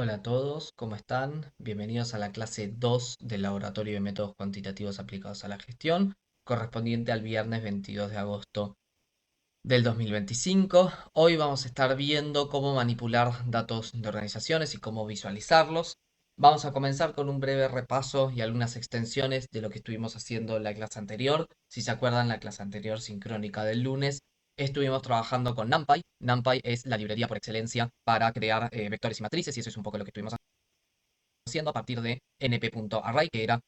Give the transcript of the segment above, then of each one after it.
Hola a todos, ¿cómo están? Bienvenidos a la clase 2 del Laboratorio de Métodos Cuantitativos Aplicados a la Gestión, correspondiente al viernes 22 de agosto del 2025. Hoy vamos a estar viendo cómo manipular datos de organizaciones y cómo visualizarlos. Vamos a comenzar con un breve repaso y algunas extensiones de lo que estuvimos haciendo en la clase anterior. Si se acuerdan, la clase anterior sincrónica del lunes estuvimos trabajando con NumPy. NumPy es la librería por excelencia para crear vectores y matrices, y eso es un poco lo que estuvimos haciendo a partir de np.array, que era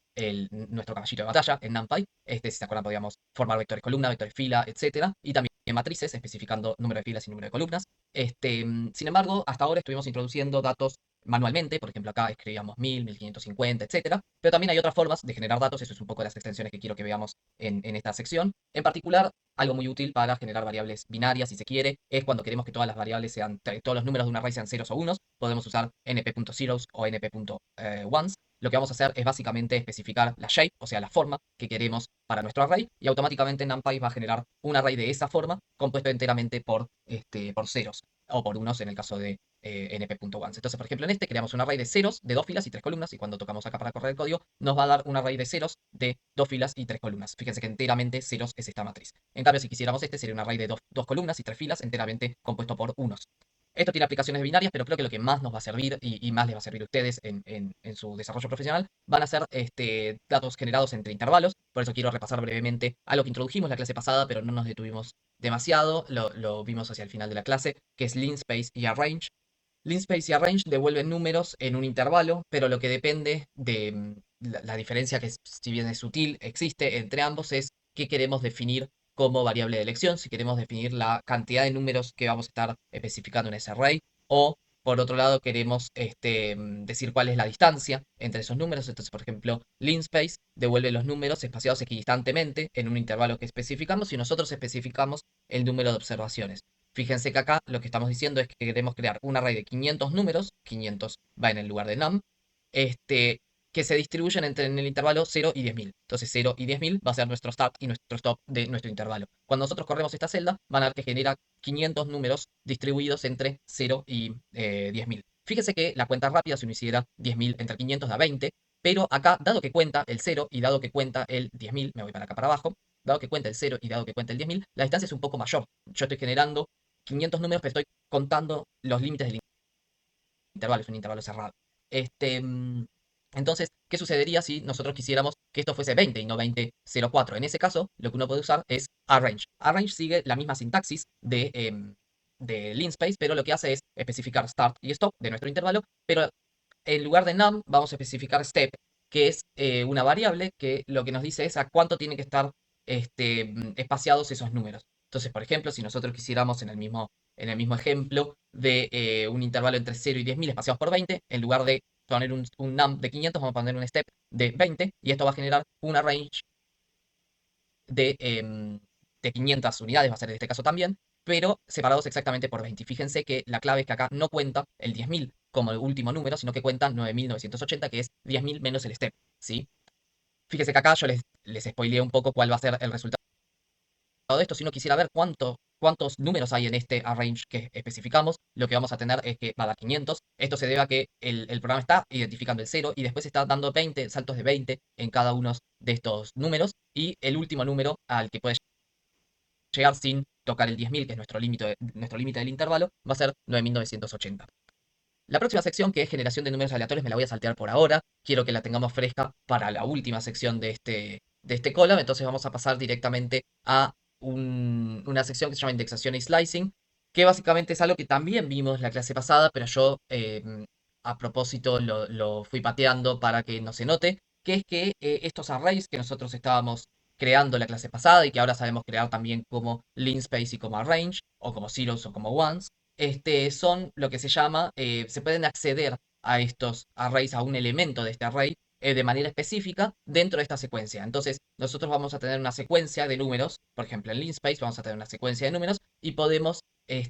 nuestro caballito de batalla en NumPy. Si se acuerdan, podíamos formar vectores columna, vectores fila, etcétera, y también matrices, especificando número de filas y número de columnas. Sin embargo, hasta ahora estuvimos introduciendo datos manualmente. Por ejemplo, acá escribíamos 1000, 1550, etcétera. Pero también hay otras formas de generar datos. Eso es un poco de las extensiones que quiero que veamos en esta sección. En particular, algo muy útil para generar variables binarias, si se quiere, es cuando queremos que todas las variables sean, todos los números de un array sean ceros o unos. Podemos usar np.zeros o np.ones. Lo que vamos a hacer es básicamente especificar la shape, o sea, la forma que queremos para nuestro array, y automáticamente NumPy va a generar un array de esa forma compuesto enteramente por ceros o por unos en el caso de np.ones. Entonces, por ejemplo, en este creamos un array de ceros de dos filas y tres columnas, y cuando tocamos acá para correr el código, nos va a dar un array de ceros de dos filas y tres columnas. Fíjense que enteramente ceros es esta matriz. En cambio, si quisiéramos sería un array de dos columnas y tres filas enteramente compuesto por unos. Esto tiene aplicaciones binarias, pero creo que lo que más nos va a servir y más les va a servir a ustedes en su desarrollo profesional van a ser datos generados entre intervalos. Por eso quiero repasar brevemente algo que introdujimos la clase pasada, pero no nos detuvimos demasiado. Lo vimos hacia el final de la clase, que es linspace y arrange. Linspace y arrange devuelven números en un intervalo, pero lo que depende de la diferencia, que si bien es sutil, existe entre ambos, es qué queremos definir como variable de elección. Si queremos definir la cantidad de números que vamos a estar especificando en ese array, o por otro lado queremos decir cuál es la distancia entre esos números. Entonces, por ejemplo, linspace devuelve los números espaciados equidistantemente en un intervalo que especificamos, y nosotros especificamos el número de observaciones. Fíjense que acá lo que estamos diciendo es que queremos crear un array de 500 números. 500 va en el lugar de num, este, que se distribuyen en el intervalo 0 y 10.000. Entonces 0 y 10.000 va a ser nuestro start y nuestro stop de nuestro intervalo. Cuando nosotros corremos esta celda, van a ver que genera 500 números distribuidos entre 0 y 10.000. Fíjese que la cuenta rápida, si uno hiciera 10.000 entre 500, da 20, pero acá, dado que cuenta el 0 y dado que cuenta el 10.000, me voy para acá para abajo, dado que cuenta el 0 y dado que cuenta el 10.000, la distancia es un poco mayor. Yo estoy generando 500 números, pero estoy contando los límites del intervalo, es un intervalo cerrado. Este, mm, entonces, ¿qué sucedería si nosotros quisiéramos que esto fuese 20 y no 20,04? En ese caso, lo que uno puede usar es arrange. Arrange sigue la misma sintaxis de linspace, pero lo que hace es especificar start y stop de nuestro intervalo, pero en lugar de num vamos a especificar step, que es una variable que lo que nos dice es a cuánto tienen que estar espaciados esos números. Entonces, por ejemplo, si nosotros quisiéramos en el mismo ejemplo de un intervalo entre 0 y 10.000 espaciados por 20, en lugar de poner un num de 500, vamos a poner un step de 20, y esto va a generar una range de 500 unidades, va a ser en este caso también, pero separados exactamente por 20. Y fíjense que la clave es que acá no cuenta el 10.000 como el último número, sino que cuenta 9.980, que es 10.000 menos el step, ¿sí? Fíjense que acá yo les spoileé un poco cuál va a ser el resultado de esto. Si uno quisiera ver cuántos números hay en este arrange que especificamos, lo que vamos a tener es que va a dar 500. Esto se debe a que el programa está identificando el 0 y después está dando 20 saltos de 20 en cada uno de estos números, y el último número al que puede llegar sin tocar el 10.000, que es nuestro límite del intervalo, va a ser 9.980. La próxima sección, que es generación de números aleatorios, me la voy a saltear por ahora. Quiero que la tengamos fresca para la última sección de este column. Entonces vamos a pasar directamente a una sección que se llama indexación y slicing, que básicamente es algo que también vimos la clase pasada, pero yo a propósito lo fui pateando para que no se note, que es que estos arrays que nosotros estábamos creando la clase pasada y que ahora sabemos crear también como linspace y como arrange, o como zeros o como ones, son lo que se llama, se pueden acceder a estos arrays, a un elemento de este array, de manera específica dentro de esta secuencia. Entonces, nosotros vamos a tener una secuencia de números, por ejemplo, en linspace vamos a tener una secuencia de números y podemos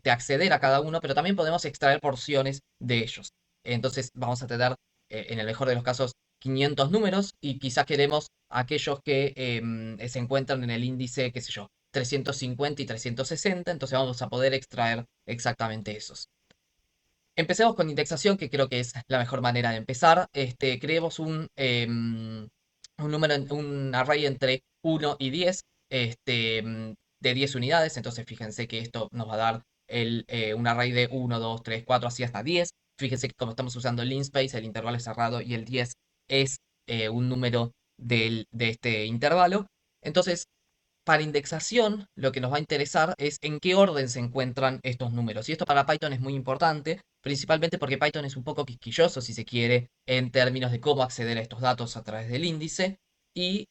acceder a cada uno, pero también podemos extraer porciones de ellos. Entonces, vamos a tener, en el mejor de los casos, 500 números, y quizás queremos aquellos que se encuentran en el índice, qué sé yo, 350 y 360. Entonces vamos a poder extraer exactamente esos. Empecemos con indexación, que creo que es la mejor manera de empezar. Creemos un número, un array entre 1 y 10, de 10 unidades. Entonces, fíjense que esto nos va a dar un array de 1, 2, 3, 4, así hasta 10. Fíjense que como estamos usando el linspace, el intervalo es cerrado y el 10 es un número de este intervalo. Entonces, para indexación, lo que nos va a interesar es en qué orden se encuentran estos números. Y esto para Python es muy importante, principalmente porque Python es un poco quisquilloso, si se quiere, en términos de cómo acceder a estos datos a través del índice. Y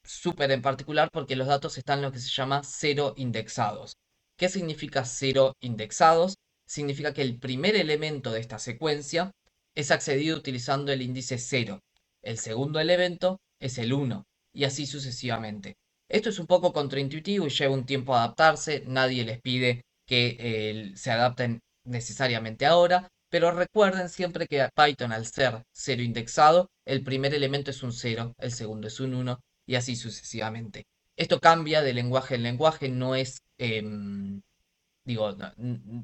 súper en particular porque los datos están en lo que se llama cero indexados. ¿Qué significa cero indexados? Significa que el primer elemento de esta secuencia es accedido utilizando el índice cero. El segundo elemento es el uno y así sucesivamente. Esto es un poco contraintuitivo y lleva un tiempo adaptarse. Nadie les pide que se adapten necesariamente ahora, pero recuerden siempre que Python, al ser cero indexado, el primer elemento es un cero, el segundo es un uno y así sucesivamente. Esto cambia de lenguaje en lenguaje, no es, digo,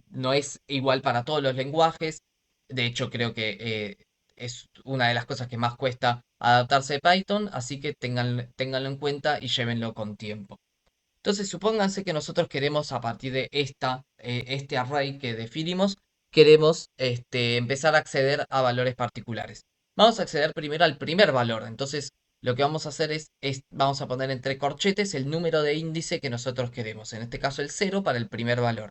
no es igual para todos los lenguajes. De hecho, creo que es una de las cosas que más cuesta adaptarse a Python, así que ténganlo en cuenta y llévenlo con tiempo. Entonces, supónganse que nosotros queremos, a partir de este array que definimos, queremos empezar a acceder a valores particulares. Vamos a acceder primero al primer valor. Entonces, lo que vamos a hacer vamos a poner entre corchetes el número de índice que nosotros queremos. En este caso, el cero para el primer valor.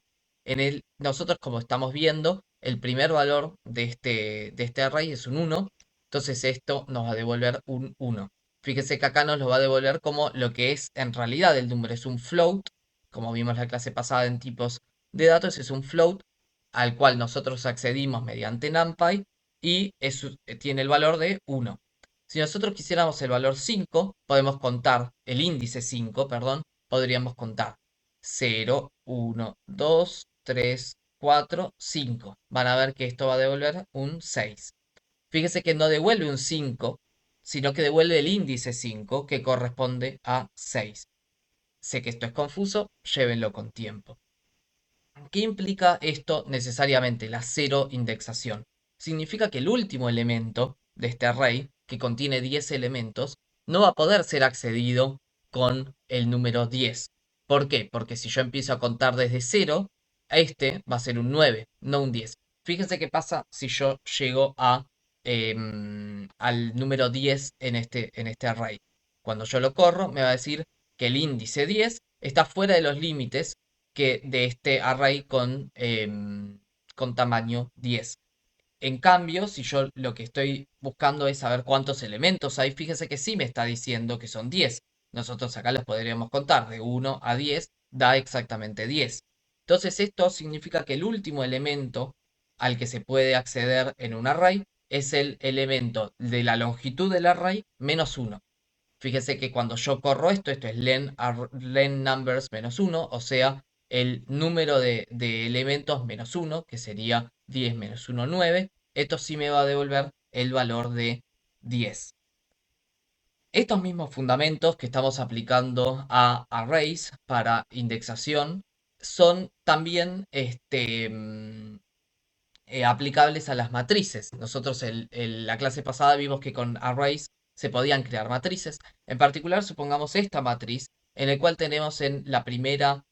Nosotros, como estamos viendo, el primer valor de este array es un uno. Entonces, esto nos va a devolver un uno. Fíjese que acá nos lo va a devolver como lo que es en realidad el número. Es un float, como vimos la clase pasada en tipos de datos, es un float al cual nosotros accedimos mediante NumPy y tiene el valor de uno. Si nosotros quisiéramos el valor 5, podemos contar, el índice 5, perdón, podríamos contar 0, 1, 2, 3, 4, 5. Van a ver que esto va a devolver un 6. Fíjese que no devuelve un 5, sino que devuelve el índice 5 que corresponde a 6. Sé que esto es confuso, llévenlo con tiempo. ¿Qué implica esto necesariamente? La cero indexación. Significa que el último elemento de este array, que contiene 10 elementos, no va a poder ser accedido con el número 10. ¿Por qué? Porque si yo empiezo a contar desde 0, este va a ser un 9, no un 10. Fíjense qué pasa si yo llego al número 10 en este array. Cuando yo lo corro, me va a decir que el índice 10 está fuera de los límites de este array con tamaño 10. En cambio, si yo lo que estoy buscando es saber cuántos elementos hay, fíjese que sí me está diciendo que son 10. Nosotros acá los podríamos contar de 1 a 10, da exactamente 10. Entonces esto significa que el último elemento al que se puede acceder en un array es el elemento de la longitud del array menos 1. Fíjese que cuando yo corro esto es len numbers menos 1, o sea, el número de elementos menos 1, que sería 10 menos 1, 9. Esto sí me va a devolver el valor de 10. Estos mismos fundamentos que estamos aplicando a arrays para indexación son también aplicables a las matrices. Nosotros en la clase pasada vimos que con arrays se podían crear matrices. En particular, supongamos esta matriz, en el cual tenemos en la primera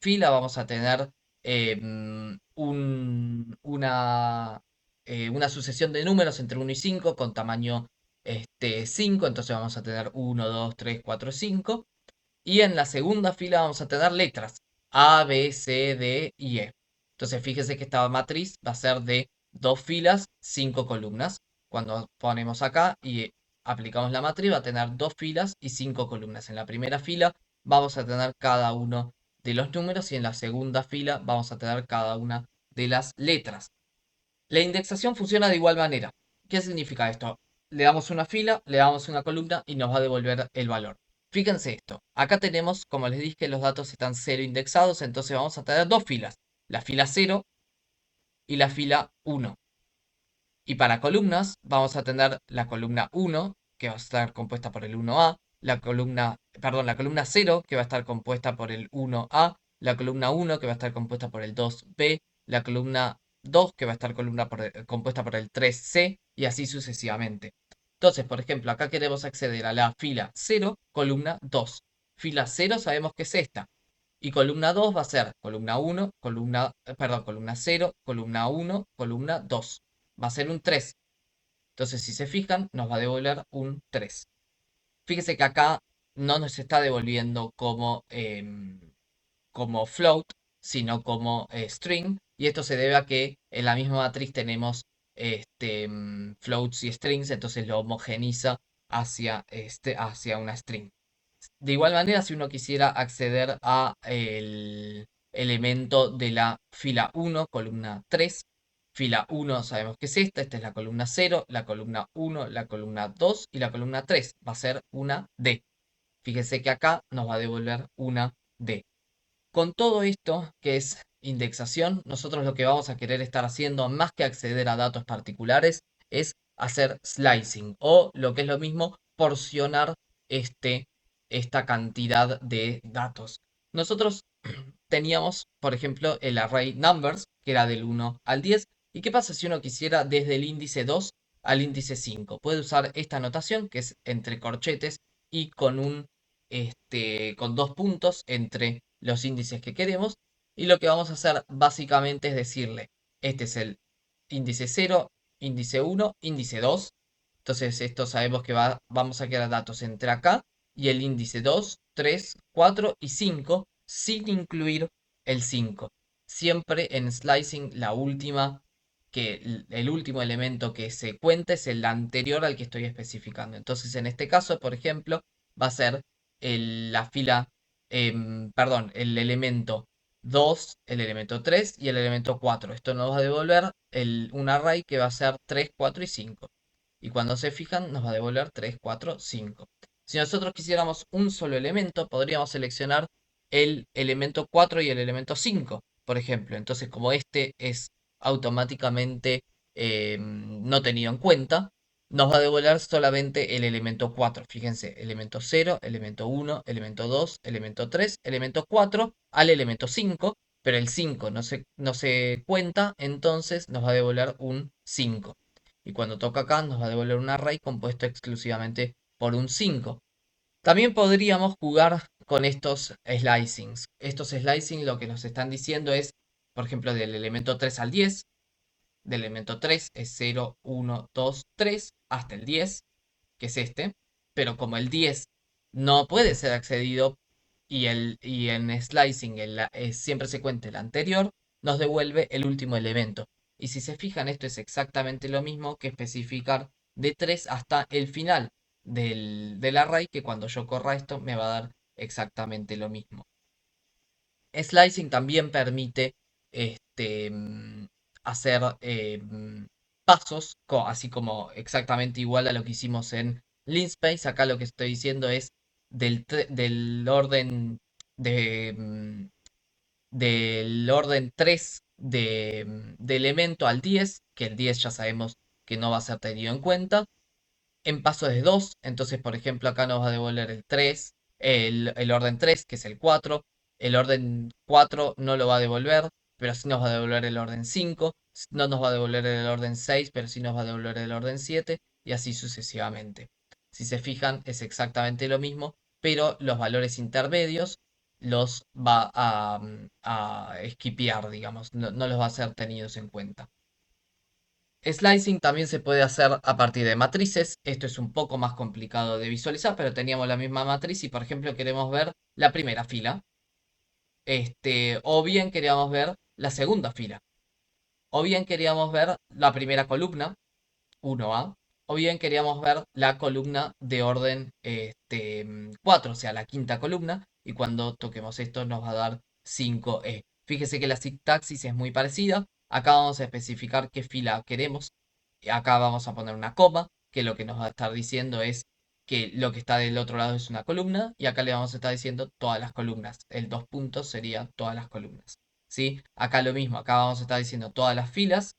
fila, vamos a tener una sucesión de números entre 1 y 5 con tamaño 5. Entonces vamos a tener 1, 2, 3, 4, 5. Y en la segunda fila vamos a tener letras A, B, C, D y E. Entonces fíjese que esta matriz va a ser de dos filas, cinco columnas. Cuando ponemos acá y aplicamos la matriz va a tener dos filas y cinco columnas. En la primera fila vamos a tener cada uno de los números y en la segunda fila vamos a tener cada una de las letras. La indexación funciona de igual manera. ¿Qué significa esto? Le damos una fila, le damos una columna y nos va a devolver el valor. Fíjense esto. Acá tenemos, como les dije, los datos están cero indexados, entonces vamos a tener dos filas. La fila 0 y la fila 1. Y para columnas vamos a tener la columna 1, que va a estar compuesta por el 1A, la columna 0, que va a estar compuesta por el 1A, la columna 1, que va a estar compuesta por el 2B, la columna 2, que va a estar compuesta por el 3C, y así sucesivamente. Entonces, por ejemplo, acá queremos acceder a la fila 0, columna 2. Fila 0 sabemos que es esta. Y columna 2 va a ser columna 1, columna 0, columna 1, columna 2. Va a ser un 3. Entonces, si se fijan, nos va a devolver un 3. Fíjese que acá no nos está devolviendo como float, sino como string. Y esto se debe a que en la misma matriz tenemos floats y strings, entonces lo homogeniza hacia una string. De igual manera, si uno quisiera acceder a el elemento de la fila 1, columna 3, fila 1 sabemos que es esta es la columna 0, la columna 1, la columna 2 y la columna 3. Va a ser una D. Fíjese que acá nos va a devolver una D. Con todo esto, que es indexación, nosotros lo que vamos a querer estar haciendo, más que acceder a datos particulares, es hacer slicing o lo que es lo mismo, porcionar este, esta cantidad de datos. Nosotros teníamos, por ejemplo, el array numbers, que era del 1 al 10. ¿Y qué pasa si uno quisiera desde el índice 2 al índice 5? Puede usar esta notación, que es entre corchetes y con dos puntos entre los índices que queremos. Y lo que vamos a hacer básicamente es decirle, este es el índice 0, índice 1, índice 2. Entonces esto sabemos que vamos a quedar datos entre acá y el índice 2, 3, 4 y 5 sin incluir el 5. Siempre en slicing el último elemento que se cuenta es el anterior al que estoy especificando. Entonces en este caso, por ejemplo, va a ser la fila, perdón, el elemento 2, el elemento 3 y el elemento 4. Esto nos va a devolver un array que va a ser 3, 4 y 5. Y cuando se fijan, nos va a devolver 3, 4, 5. Si nosotros quisiéramos un solo elemento, podríamos seleccionar el elemento 4 y el elemento 5, por ejemplo. Entonces, como este es automáticamente no tenido en cuenta, nos va a devolver solamente el elemento 4. Fíjense, elemento 0, elemento 1, elemento 2, elemento 3, elemento 4 al elemento 5, pero el 5 no se cuenta, entonces nos va a devolver un 5. Y cuando toca acá nos va a devolver un array compuesto exclusivamente por un 5. También podríamos jugar con estos slicings. Estos slicing lo que nos están diciendo es, por ejemplo, del elemento 3 al 10, del elemento 3 es 0, 1, 2, 3, hasta el 10, que es este, pero como el 10 no puede ser accedido y en slicing siempre se cuenta el anterior, nos devuelve el último elemento. Y si se fijan, esto es exactamente lo mismo que especificar de 3 hasta el final del array, que cuando yo corra esto me va a dar exactamente lo mismo. Slicing también permite hacer pasos, así como exactamente igual a lo que hicimos en Linspace. Acá lo que estoy diciendo es del orden del orden 3 de elemento al 10, que el 10 ya sabemos que no va a ser tenido en cuenta en paso de 2. Entonces, por ejemplo, acá nos va a devolver el 3, el orden 3, que es el 4. El orden 4 no lo va a devolver, pero sí nos va a devolver el orden 5. No nos va a devolver el orden 6, pero sí nos va a devolver el orden 7, y así sucesivamente. Si se fijan, es exactamente lo mismo, pero los valores intermedios los va a esquipear, digamos, no los va a ser tenidos en cuenta. Slicing también se puede hacer a partir de matrices. Esto es un poco más complicado de visualizar, pero teníamos la misma matriz y, por ejemplo, queremos ver la primera fila. O bien queríamos ver la segunda fila. O bien queríamos ver la primera columna, 1A. O bien queríamos ver la columna de orden 4, o sea, la quinta columna. Y cuando toquemos esto nos va a dar 5E. Fíjese que la sintaxis es muy parecida. Acá vamos a especificar qué fila queremos. Acá vamos a poner una coma, que lo que nos va a estar diciendo es que lo que está del otro lado es una columna, y acá le vamos a estar diciendo todas las columnas. El dos puntos sería todas las columnas. ¿Sí? Acá lo mismo, acá vamos a estar diciendo todas las filas,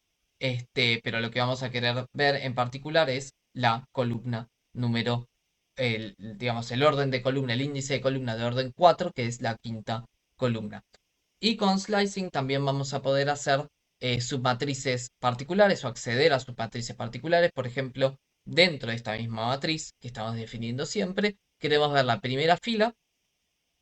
pero lo que vamos a querer ver en particular es la columna número, digamos, el orden de columna, el índice de columna de orden 4, que es la quinta columna. Y con slicing también vamos a poder hacer submatrices particulares o acceder a submatrices particulares. Por ejemplo, dentro de esta misma matriz que estamos definiendo siempre, queremos ver la primera fila,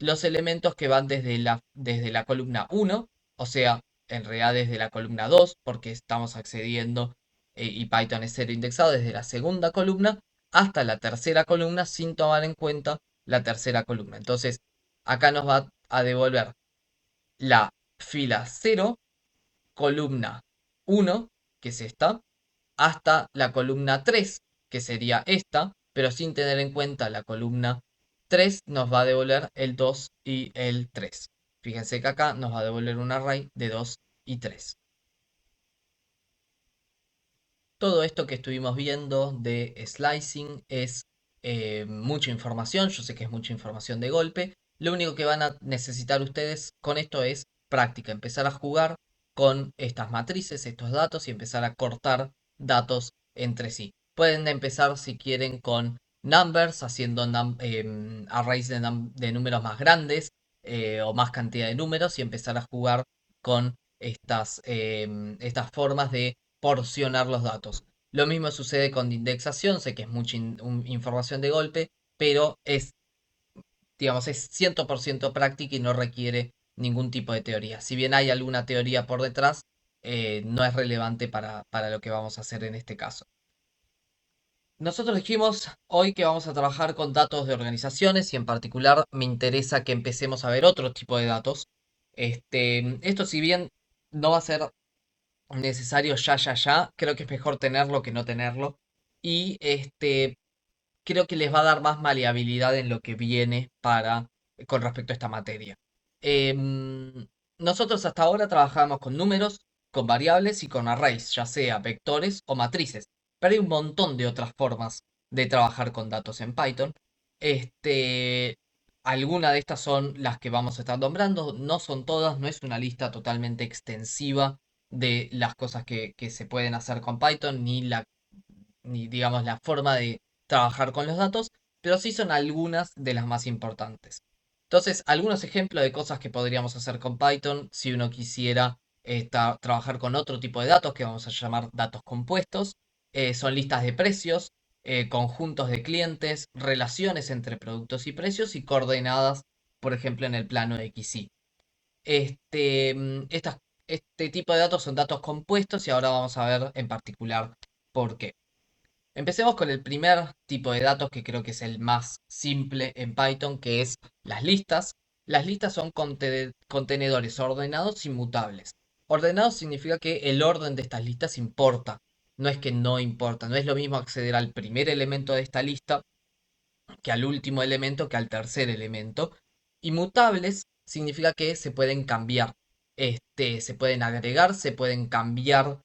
los elementos que van desde la columna 1, o sea, en realidad desde la columna 2, porque estamos accediendo y Python es cero indexado desde la segunda columna hasta la tercera columna sin tomar en cuenta la tercera columna. Entonces, acá nos va a devolver la fila 0, columna 1, que es esta, hasta la columna 3, que sería esta, pero sin tener en cuenta la columna 3 nos va a devolver el 2 y el 3. Fíjense que acá nos va a devolver un array de 2 y 3. Todo esto que estuvimos viendo de slicing es mucha información, yo sé que es mucha información de golpe. Lo único que van a necesitar ustedes con esto es práctica, empezar a jugar con estas matrices, estos datos y empezar a cortar datos entre sí. Pueden empezar si quieren con numbers, haciendo arrays de números más grandes o más cantidad de números y empezar a jugar con estas formas de porcionar los datos. Lo mismo sucede con indexación, sé que es mucha información de golpe, pero digamos, es 100% práctica y no requiere ningún tipo de teoría. Si bien hay alguna teoría por detrás, no es relevante para lo que vamos a hacer en este caso. Nosotros dijimos hoy que vamos a trabajar con datos de organizaciones y en particular me interesa que empecemos a ver otro tipo de datos. Esto si bien no va a ser necesario ya, creo que es mejor tenerlo que no tenerlo. Y creo que les va a dar más maleabilidad en lo que viene con respecto a esta materia. Em, Nosotros hasta ahora trabajamos con números, con variables y con arrays, ya sea vectores o matrices. Pero hay un montón de otras formas de trabajar con datos en Python. Este, Algunas de estas son las que vamos a estar nombrando, no son todas, no es una lista totalmente extensiva de las cosas que se pueden hacer con Python, ni digamos la forma de trabajar con los datos, pero sí son algunas de las más importantes. Entonces, algunos ejemplos de cosas que podríamos hacer con Python si uno quisiera trabajar con otro tipo de datos que vamos a llamar datos compuestos, son listas de precios, conjuntos de clientes, relaciones entre productos y precios y coordenadas, por ejemplo, en el plano XY. Este, mm, estas- este tipo de datos son datos compuestos y ahora vamos a ver en particular por qué. Empecemos con el primer tipo de datos que creo que es el más simple en Python, que es las listas. Las listas son contenedores ordenados y mutables. Ordenados significa que el orden de estas listas importa. No es que no importa. No es lo mismo acceder al primer elemento de esta lista que al último elemento, que al tercer elemento. Y mutables significa que se pueden cambiar. Se pueden agregar, se pueden cambiar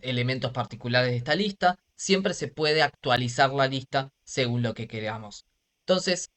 elementos particulares de esta lista. Siempre se puede actualizar la lista según lo que queramos. Entonces,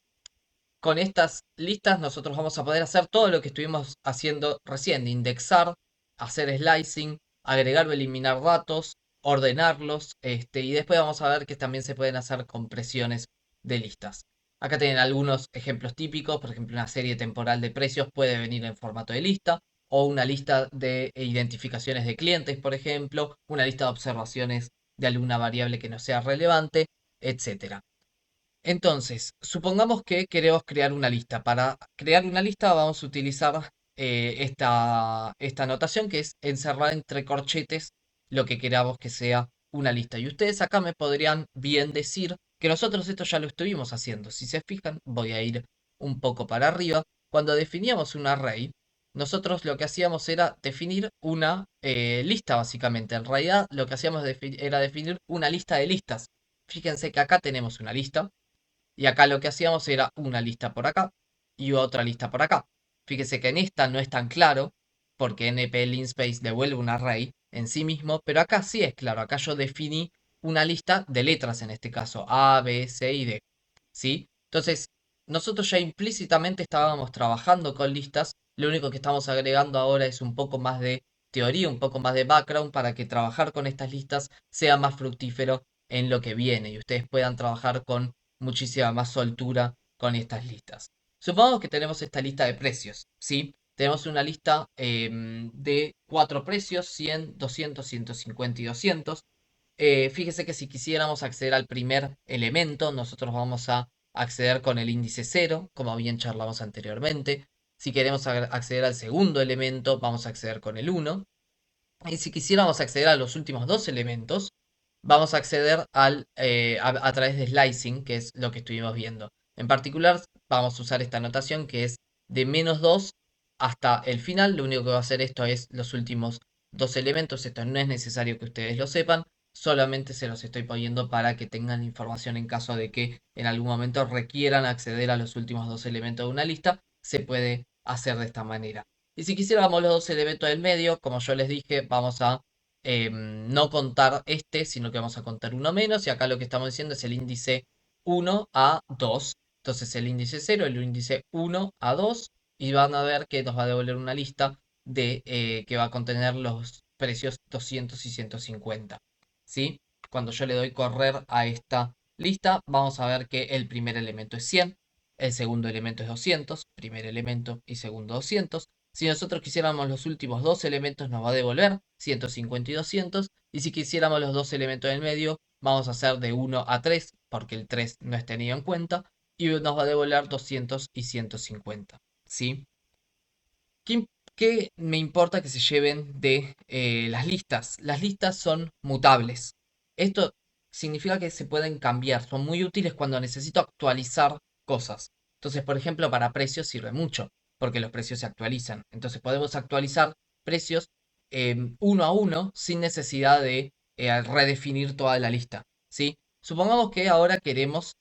con estas listas nosotros vamos a poder hacer todo lo que estuvimos haciendo recién, de indexar, hacer slicing, agregar o eliminar datos, ordenarlos, y después vamos a ver que también se pueden hacer compresiones de listas. Acá tienen algunos ejemplos típicos, por ejemplo, una serie temporal de precios puede venir en formato de lista, o una lista de identificaciones de clientes, por ejemplo, una lista de observaciones de alguna variable que no sea relevante, etcétera. Entonces, supongamos que queremos crear una lista. Para crear una lista vamos a utilizar esta notación que es encerrar entre corchetes lo que queramos que sea una lista. Y ustedes acá me podrían bien decir que nosotros esto ya lo estuvimos haciendo. Si se fijan, voy a ir un poco para arriba. Cuando definíamos un array, nosotros lo que hacíamos era definir una lista básicamente. En realidad lo que hacíamos era definir una lista de listas. Fíjense que acá tenemos una lista y acá lo que hacíamos era una lista por acá y otra lista por acá. Fíjese que en esta no es tan claro, porque NP linspace devuelve un array en sí mismo, pero acá sí es claro. Acá yo definí una lista de letras en este caso, A, B, C y D. ¿Sí? Entonces, nosotros ya implícitamente estábamos trabajando con listas. Lo único que estamos agregando ahora es un poco más de teoría, un poco más de background para que trabajar con estas listas sea más fructífero en lo que viene y ustedes puedan trabajar con muchísima más soltura con estas listas. Supongamos que tenemos esta lista de precios, ¿sí? tenemos una lista de 4 precios: 100, 200, 150 y 200. Fíjese que si quisiéramos acceder al primer elemento, nosotros vamos a acceder con el índice 0, como bien charlamos anteriormente. Si queremos acceder al segundo elemento, vamos a acceder con el 1. Y si quisiéramos acceder a los últimos dos elementos, vamos a acceder a través de slicing, que es lo que estuvimos viendo. En particular, vamos a usar esta notación que es de -2 hasta el final. Lo único que va a hacer esto es los últimos dos elementos. Esto no es necesario que ustedes lo sepan, solamente se los estoy poniendo para que tengan información en caso de que en algún momento requieran acceder a los últimos dos elementos de una lista. Se puede hacer de esta manera. Y si quisiéramos los dos elementos del medio, como yo les dije, vamos a no contar este, sino que vamos a contar uno menos. Y acá lo que estamos diciendo es el índice 1 a 2. Entonces el índice 0, el índice 1 a 2. Y van a ver que nos va a devolver una lista que va a contener los precios 200 y 150. ¿Sí? Cuando yo le doy correr a esta lista, vamos a ver que el primer elemento es 100. El segundo elemento es 200, primer elemento y segundo 200. Si nosotros quisiéramos los últimos dos elementos, nos va a devolver 150 y 200. Y si quisiéramos los dos elementos del medio, vamos a hacer de 1 a 3, porque el 3 no es tenido en cuenta. Y nos va a devolver 200 y 150. ¿Sí? ¿Qué me importa que se lleven de las listas? Las listas son mutables. Esto significa que se pueden cambiar. Son muy útiles cuando necesito actualizar cosas. Entonces, por ejemplo, para precios sirve mucho, porque los precios se actualizan. Entonces podemos actualizar precios uno a uno sin necesidad de redefinir toda la lista. ¿Sí? Supongamos que ahora queremos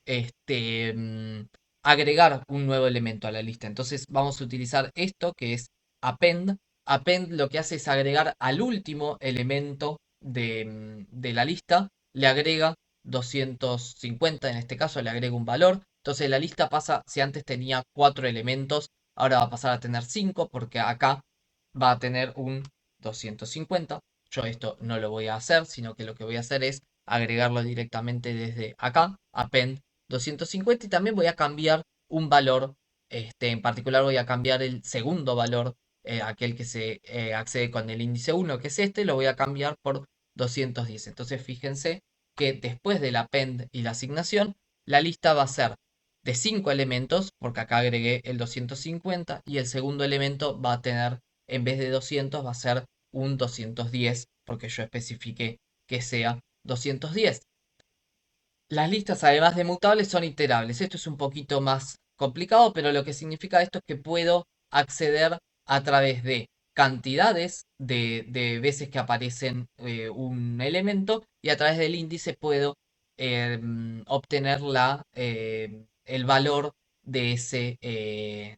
agregar un nuevo elemento a la lista. Entonces vamos a utilizar esto que es append. Append lo que hace es agregar al último elemento de la lista, le agrega 250, en este caso le agrega un valor. Entonces la lista pasa, si antes tenía 4 elementos, ahora va a pasar a tener 5, porque acá va a tener un 250. Yo esto no lo voy a hacer, sino que lo que voy a hacer es agregarlo directamente desde acá, append 250, y también voy a cambiar un valor. En particular voy a cambiar el segundo valor, aquel que se accede con el índice 1, que es este, lo voy a cambiar por 210. Entonces fíjense que después del append y la asignación, la lista va a ser de 5 elementos, porque acá agregué el 250, y el segundo elemento va a tener, en vez de 200, va a ser un 210, porque yo especifiqué que sea 210. Las listas, además de mutables, son iterables. Esto es un poquito más complicado, pero lo que significa esto es que puedo acceder a través de cantidades de veces que aparecen un elemento, y a través del índice puedo obtener el valor de ese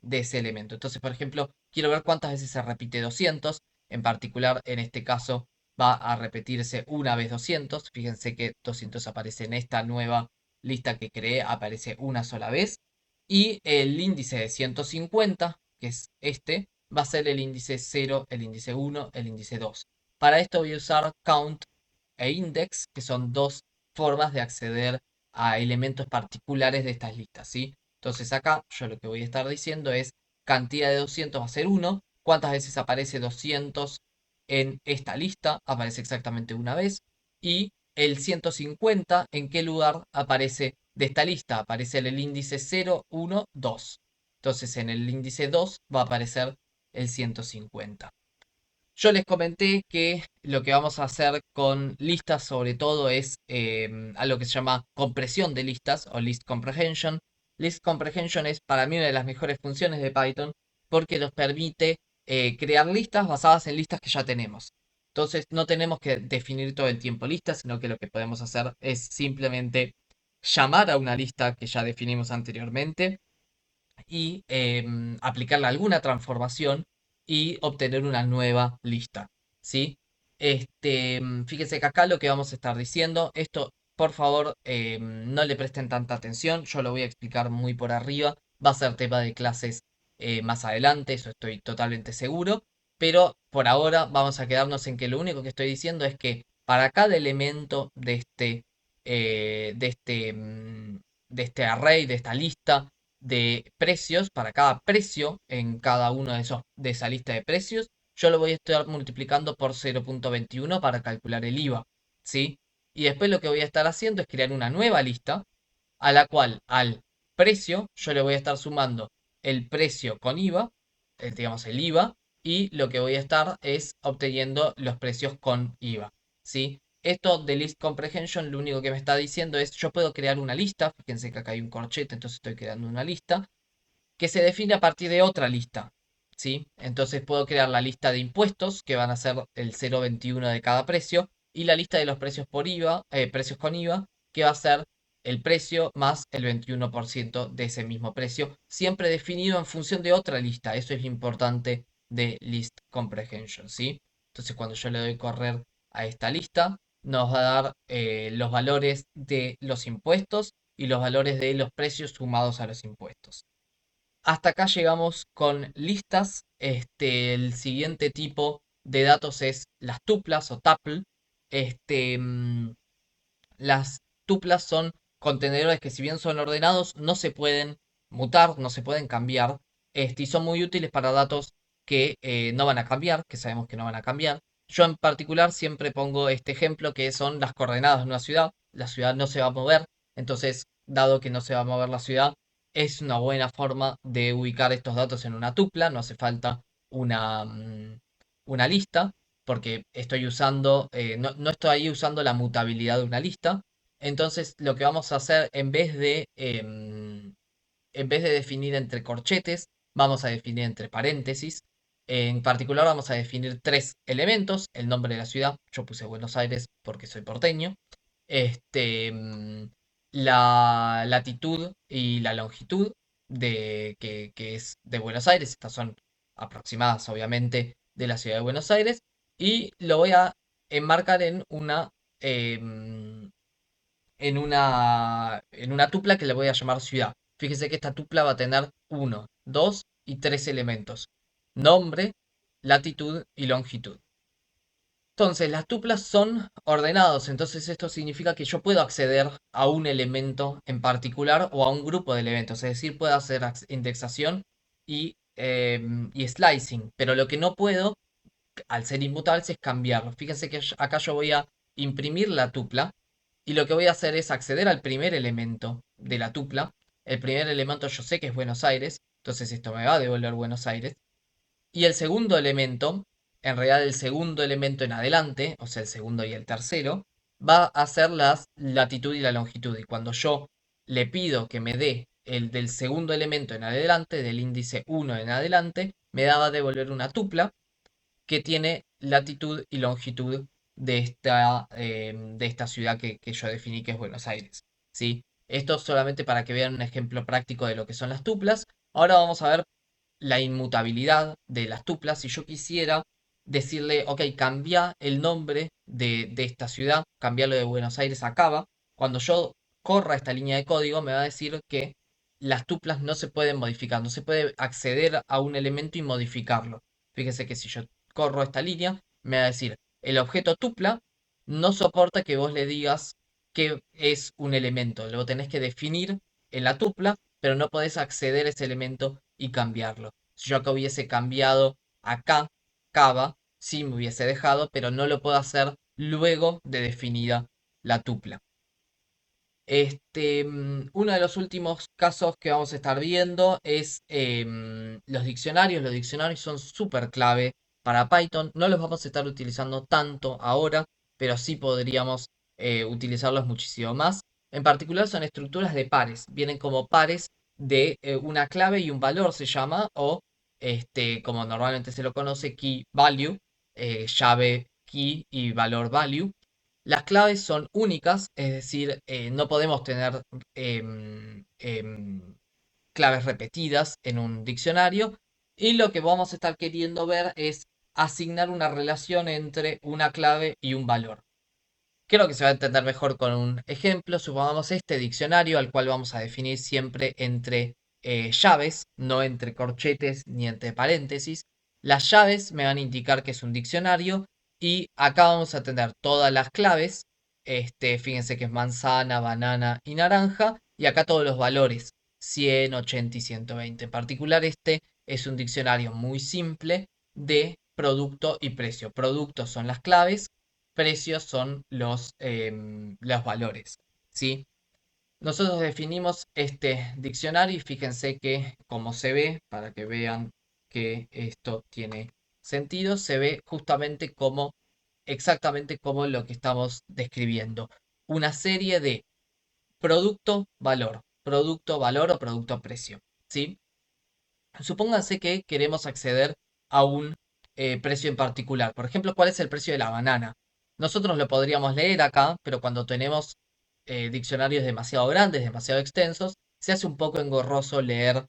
elemento. Entonces, por ejemplo, quiero ver cuántas veces se repite 200. En particular, en este caso, va a repetirse una vez 200. Fíjense que 200 aparece en esta nueva lista que creé, aparece una sola vez. Y el índice de 150, que es este, va a ser el índice 0, el índice 1, el índice 2. Para esto voy a usar count e index, que son dos formas de acceder a elementos particulares de estas listas, ¿sí? Entonces acá yo lo que voy a estar diciendo es cantidad de 200 va a ser 1. ¿Cuántas veces aparece 200 en esta lista? Aparece exactamente una vez. Y el 150, ¿en qué lugar aparece de esta lista? Aparece en el índice 0, 1, 2. Entonces en el índice 2 va a aparecer el 150. Yo les comenté que lo que vamos a hacer con listas sobre todo es algo que se llama compresión de listas o list comprehension. List comprehension es para mí una de las mejores funciones de Python, porque nos permite crear listas basadas en listas que ya tenemos. Entonces no tenemos que definir todo el tiempo listas, sino que lo que podemos hacer es simplemente llamar a una lista que ya definimos anteriormente y aplicarle alguna transformación y obtener una nueva lista, ¿sí? Fíjense que acá lo que vamos a estar diciendo, esto por favor no le presten tanta atención, yo lo voy a explicar muy por arriba, va a ser tema de clases más adelante, eso estoy totalmente seguro, pero por ahora vamos a quedarnos en que lo único que estoy diciendo es que para cada elemento de este array, de esta lista, de precios, para cada precio en cada uno de esa lista de precios, yo lo voy a estar multiplicando por 0,21 para calcular el IVA, ¿sí? Y después lo que voy a estar haciendo es crear una nueva lista a la cual al precio yo le voy a estar sumando el precio con IVA, digamos el IVA, y lo que voy a estar es obteniendo los precios con IVA, ¿sí? Esto de list comprehension lo único que me está diciendo es yo puedo crear una lista, fíjense que acá hay un corchete, entonces estoy creando una lista, que se define a partir de otra lista, ¿sí? Entonces puedo crear la lista de impuestos, que van a ser el 0,21 de cada precio, y la lista de los precios por IVA, precios con IVA, que va a ser el precio más el 21% de ese mismo precio, siempre definido en función de otra lista. Eso es lo importante de list comprehension, ¿sí? Entonces cuando yo le doy correr a esta lista, nos va a dar los valores de los impuestos y los valores de los precios sumados a los impuestos. Hasta acá llegamos con listas. El siguiente tipo de datos es las tuplas o tuple. Este, mm, las tuplas son contenedores que si bien son ordenados, no se pueden mutar, no se pueden cambiar. Y son muy útiles para datos que no van a cambiar, que sabemos que no van a cambiar. Yo en particular siempre pongo este ejemplo que son las coordenadas de una ciudad. La ciudad no se va a mover, entonces, dado que no se va a mover la ciudad, es una buena forma de ubicar estos datos en una tupla. No hace falta una, una lista porque estoy usando, no estoy ahí usando la mutabilidad de una lista. Entonces, lo que vamos a hacer en vez de definir entre corchetes, vamos a definir entre paréntesis. En particular, vamos a definir tres elementos: el nombre de la ciudad, yo puse Buenos Aires porque soy porteño, este, mm, la latitud y la longitud que es de Buenos Aires. Estas son aproximadas, obviamente, de la ciudad de Buenos Aires. Y lo voy a enmarcar em, en una tupla que le voy a llamar ciudad. Fíjese que esta tupla va a tener uno, dos y tres elementos: nombre, latitud y longitud. Entonces, las tuplas son ordenados, entonces esto significa que yo puedo acceder a un elemento en particular o a un grupo de elementos, es decir, puedo hacer indexación y slicing, pero lo que no puedo, al ser inmutables, es cambiarlo. Fíjense que acá yo voy a imprimir la tupla y lo que voy a hacer es acceder al primer elemento de la tupla. El primer elemento yo sé que es Buenos Aires, entonces esto me va a devolver Buenos Aires. Y el segundo elemento, en realidad el segundo elemento en adelante, o sea, el segundo y el tercero, va a ser la latitud y la longitud. Y cuando yo le pido que me dé el del segundo elemento en adelante, del índice 1 en adelante, me va a devolver una tupla que tiene latitud y longitud de esta ciudad que yo definí que es Buenos Aires, ¿sí? Esto solamente para que vean un ejemplo práctico de lo que son las tuplas. Ahora vamos a ver la inmutabilidad de las tuplas. Si yo quisiera decirle, ok, cambia el nombre de esta ciudad, cambiarlo de Buenos Aires a Cava, cuando yo corra esta línea de código me va a decir que las tuplas no se pueden modificar, no se puede acceder a un elemento y modificarlo. Fíjese que si yo corro esta línea, me va a decir, el objeto tupla no soporta que vos le digas que es un elemento. Luego tenés que definir en la tupla, pero no podés acceder a ese elemento y cambiarlo. Si yo acá hubiese cambiado acá, cava, sí me hubiese dejado, pero no lo puedo hacer luego de definida la tupla. Uno de los últimos casos que vamos a estar viendo es los diccionarios. Los diccionarios son súper clave para Python. No los vamos a estar utilizando tanto ahora, pero sí podríamos utilizarlos muchísimo más. En particular son estructuras de pares. Vienen como pares de una clave y un valor se llama, o como normalmente se lo conoce, key value, llave key y valor value. Las claves son únicas, es decir, no podemos tener claves repetidas en un diccionario. Y lo que vamos a estar queriendo ver es asignar una relación entre una clave y un valor. Creo que se va a entender mejor con un ejemplo. Supongamos este diccionario al cual vamos a definir siempre entre llaves, no entre corchetes ni entre paréntesis. Las llaves me van a indicar que es un diccionario y acá vamos a tener todas las claves. Fíjense que es manzana, banana y naranja, y acá todos los valores. 100, 80 y 120. En particular, este es un diccionario muy simple de producto y precio. Productos son las claves, precios son los valores, ¿sí? Nosotros definimos este diccionario y fíjense que como se ve, para que vean que esto tiene sentido, se ve justamente como exactamente como lo que estamos describiendo. Una serie de producto, valor o producto, precio. ¿Sí? Supónganse que queremos acceder a un precio en particular. Por ejemplo, ¿cuál es el precio de la banana? Nosotros lo podríamos leer acá, pero cuando tenemos diccionarios demasiado grandes, demasiado extensos, se hace un poco engorroso leer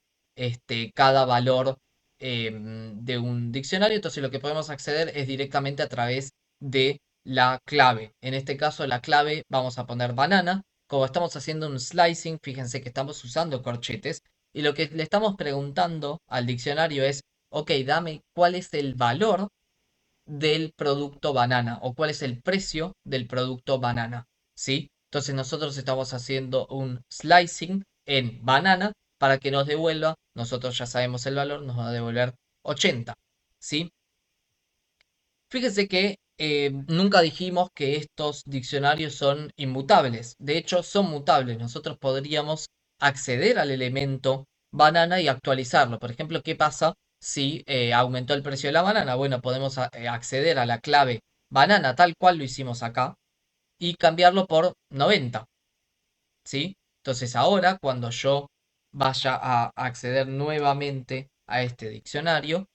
cada valor de un diccionario. Entonces lo que podemos acceder es directamente a través de la clave. En este caso, la clave vamos a poner banana. Como estamos haciendo un slicing, fíjense que estamos usando corchetes. Y lo que le estamos preguntando al diccionario es, ok, dame cuál es el valor del producto banana o cuál es el precio del producto banana, ¿sí? Entonces nosotros estamos haciendo un slicing en banana para que nos devuelva, nosotros ya sabemos el valor, nos va a devolver 80, ¿sí? Fíjese que nunca dijimos que estos diccionarios son inmutables. De hecho, son mutables. Nosotros podríamos acceder al elemento banana y actualizarlo. Por ejemplo, ¿qué pasa si aumentó el precio de la banana? Bueno, podemos acceder a la clave banana tal cual lo hicimos acá y cambiarlo por 90, ¿sí? Entonces ahora, cuando yo vaya a acceder nuevamente a este diccionario,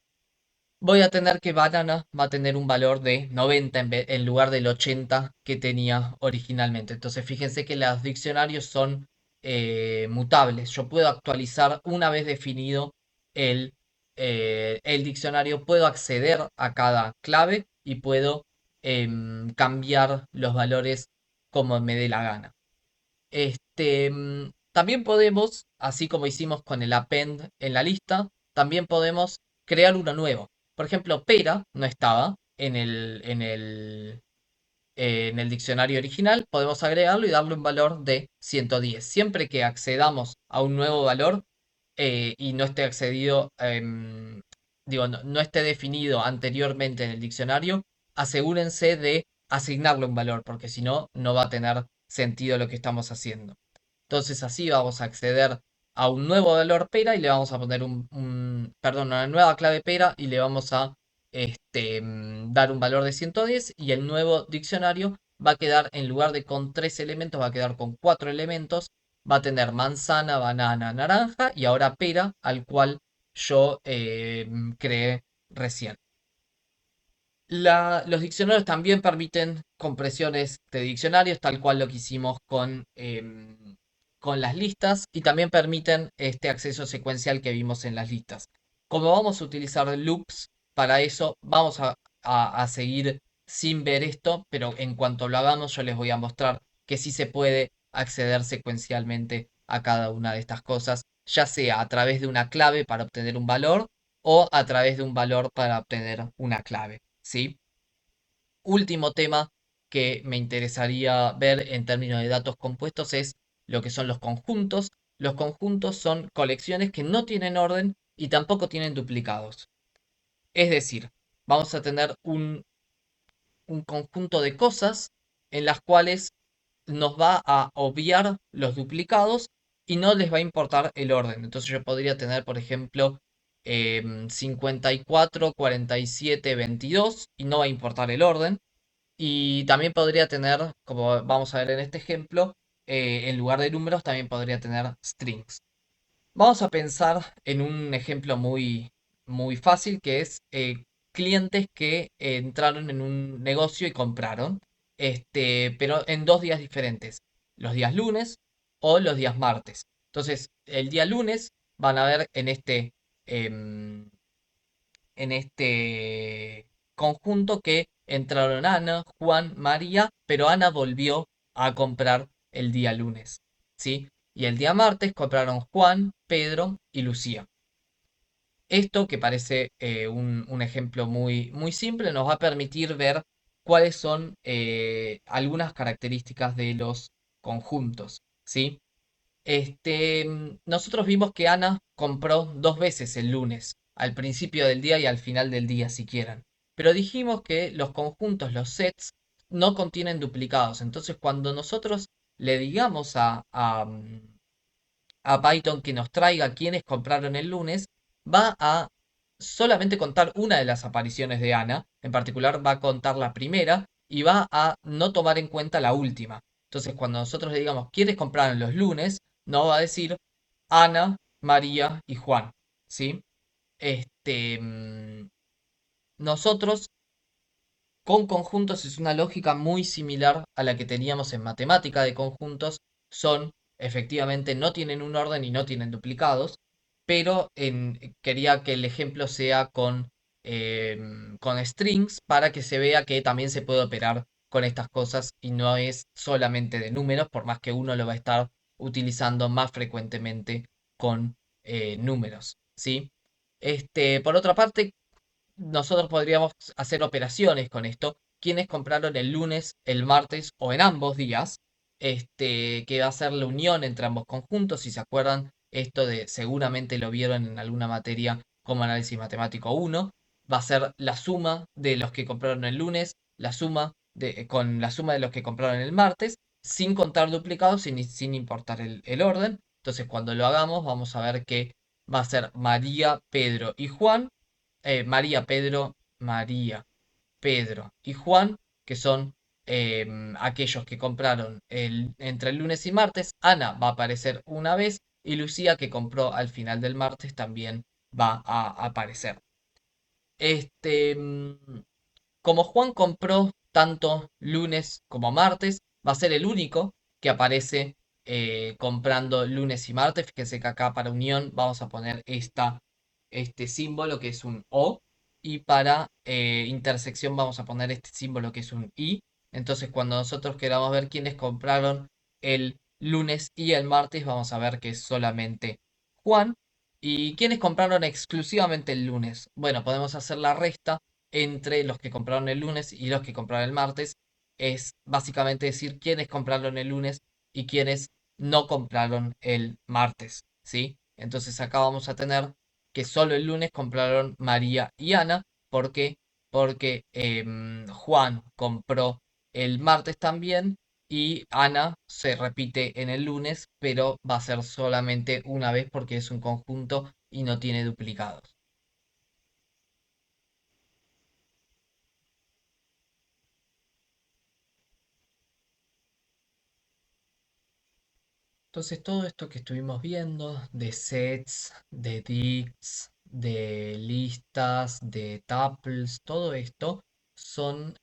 voy a tener que banana va a tener un valor de 90 en lugar del 80 que tenía originalmente. Entonces fíjense que los diccionarios son mutables. Yo puedo actualizar una vez definido el, el diccionario, puedo acceder a cada clave y puedo cambiar los valores como me dé la gana. También podemos, así como hicimos con el append en la lista, también podemos crear uno nuevo. Por ejemplo, pera no estaba en el diccionario original, podemos agregarlo y darle un valor de 110. Siempre que accedamos a un nuevo valor y no esté accedido, digo, no esté definido anteriormente en el diccionario, asegúrense de asignarle un valor, porque si no, no va a tener sentido lo que estamos haciendo. Entonces así vamos a acceder a un nuevo valor pera y le vamos a poner perdón, una nueva clave pera y le vamos a dar un valor de 110 y el nuevo diccionario va a quedar en lugar de con 3 elementos, va a quedar con 4 elementos. Va a tener manzana, banana, naranja y ahora pera al cual yo creé recién. Los diccionarios también permiten compresiones de diccionarios, tal cual lo que hicimos con las listas, y también permiten este acceso secuencial que vimos en las listas. Como vamos a utilizar loops para eso, vamos a seguir sin ver esto, pero en cuanto lo hagamos yo les voy a mostrar que sí se puede acceder secuencialmente a cada una de estas cosas, ya sea a través de una clave para obtener un valor o a través de un valor para obtener una clave. ¿Sí? Último tema que me interesaría ver en términos de datos compuestos es lo que son los conjuntos. Los conjuntos son colecciones que no tienen orden y tampoco tienen duplicados. Es decir, vamos a tener un conjunto de cosas en las cuales nos va a obviar los duplicados y no les va a importar el orden. Entonces yo podría tener, por ejemplo, 54, 47, 22 y no va a importar el orden. Y también podría tener, como vamos a ver en este ejemplo, en lugar de números también podría tener strings. Vamos a pensar en un ejemplo muy fácil que es clientes que entraron en un negocio y compraron, pero en 2 días diferentes, los días lunes o los días martes. Entonces, el día lunes van a ver em, en este conjunto que entraron Ana, Juan, María, pero Ana volvió a comprar el día lunes, ¿sí? Y el día martes compraron Juan, Pedro y Lucía. Esto, que parece un ejemplo muy simple, nos va a permitir ver cuáles son algunas características de los conjuntos, ¿sí? Nosotros vimos que Ana compró dos veces el lunes, al principio del día y al final del día, si quieren. Pero dijimos que los conjuntos, los sets, no contienen duplicados. Entonces, cuando nosotros le digamos a Python que nos traiga quienes compraron el lunes, va a solamente contar una de las apariciones de Ana, en particular va a contar la primera y va a no tomar en cuenta la última. Entonces, cuando nosotros le digamos quiénes compraron los lunes, no va a decir Ana, María y Juan, ¿sí? Este, mm, Nosotros con conjuntos es una lógica muy similar a la que teníamos en matemática de conjuntos. Son, efectivamente, no tienen un orden y no tienen duplicados, pero quería que el ejemplo sea con strings para que se vea que también se puede operar con estas cosas y no es solamente de números, por más que uno lo va a estar utilizando más frecuentemente con números, ¿sí? Por otra parte, nosotros podríamos hacer operaciones con esto. Quienes compraron el lunes, el martes o en ambos días, que va a ser la unión entre ambos conjuntos. Si se acuerdan, esto de seguramente lo vieron en alguna materia como análisis matemático uno, va a ser la suma de los que compraron el lunes, con la suma de los que compraron el martes, sin contar duplicados, sin importar el orden. Entonces, cuando lo hagamos, vamos a ver que va a ser María, Pedro y Juan, María, Pedro y Juan, que son aquellos que compraron entre el lunes y martes. Ana va a aparecer una vez y Lucía, que compró al final del martes, también va a aparecer. Este, mm, Como Juan compró tanto lunes como martes, va a ser el único que aparece comprando lunes y martes. Fíjense que acá para unión vamos a poner este símbolo que es un O, y para intersección vamos a poner este símbolo que es un I. Entonces, cuando nosotros queramos ver quiénes compraron el lunes y el martes, vamos a ver que es solamente Juan. ¿Y quiénes compraron exclusivamente el lunes? Bueno, podemos hacer la resta entre los que compraron el lunes y los que compraron el martes. Es básicamente decir quiénes compraron el lunes y quiénes no compraron el martes, ¿sí? Entonces acá vamos a tener que solo el lunes compraron María y Ana. ¿Por qué? Porque Juan compró el martes también y Ana se repite en el lunes, pero va a ser solamente una vez porque es un conjunto y no tiene duplicados. Entonces, todo esto que estuvimos viendo de sets, de dicts, de listas, de tuples, todo esto son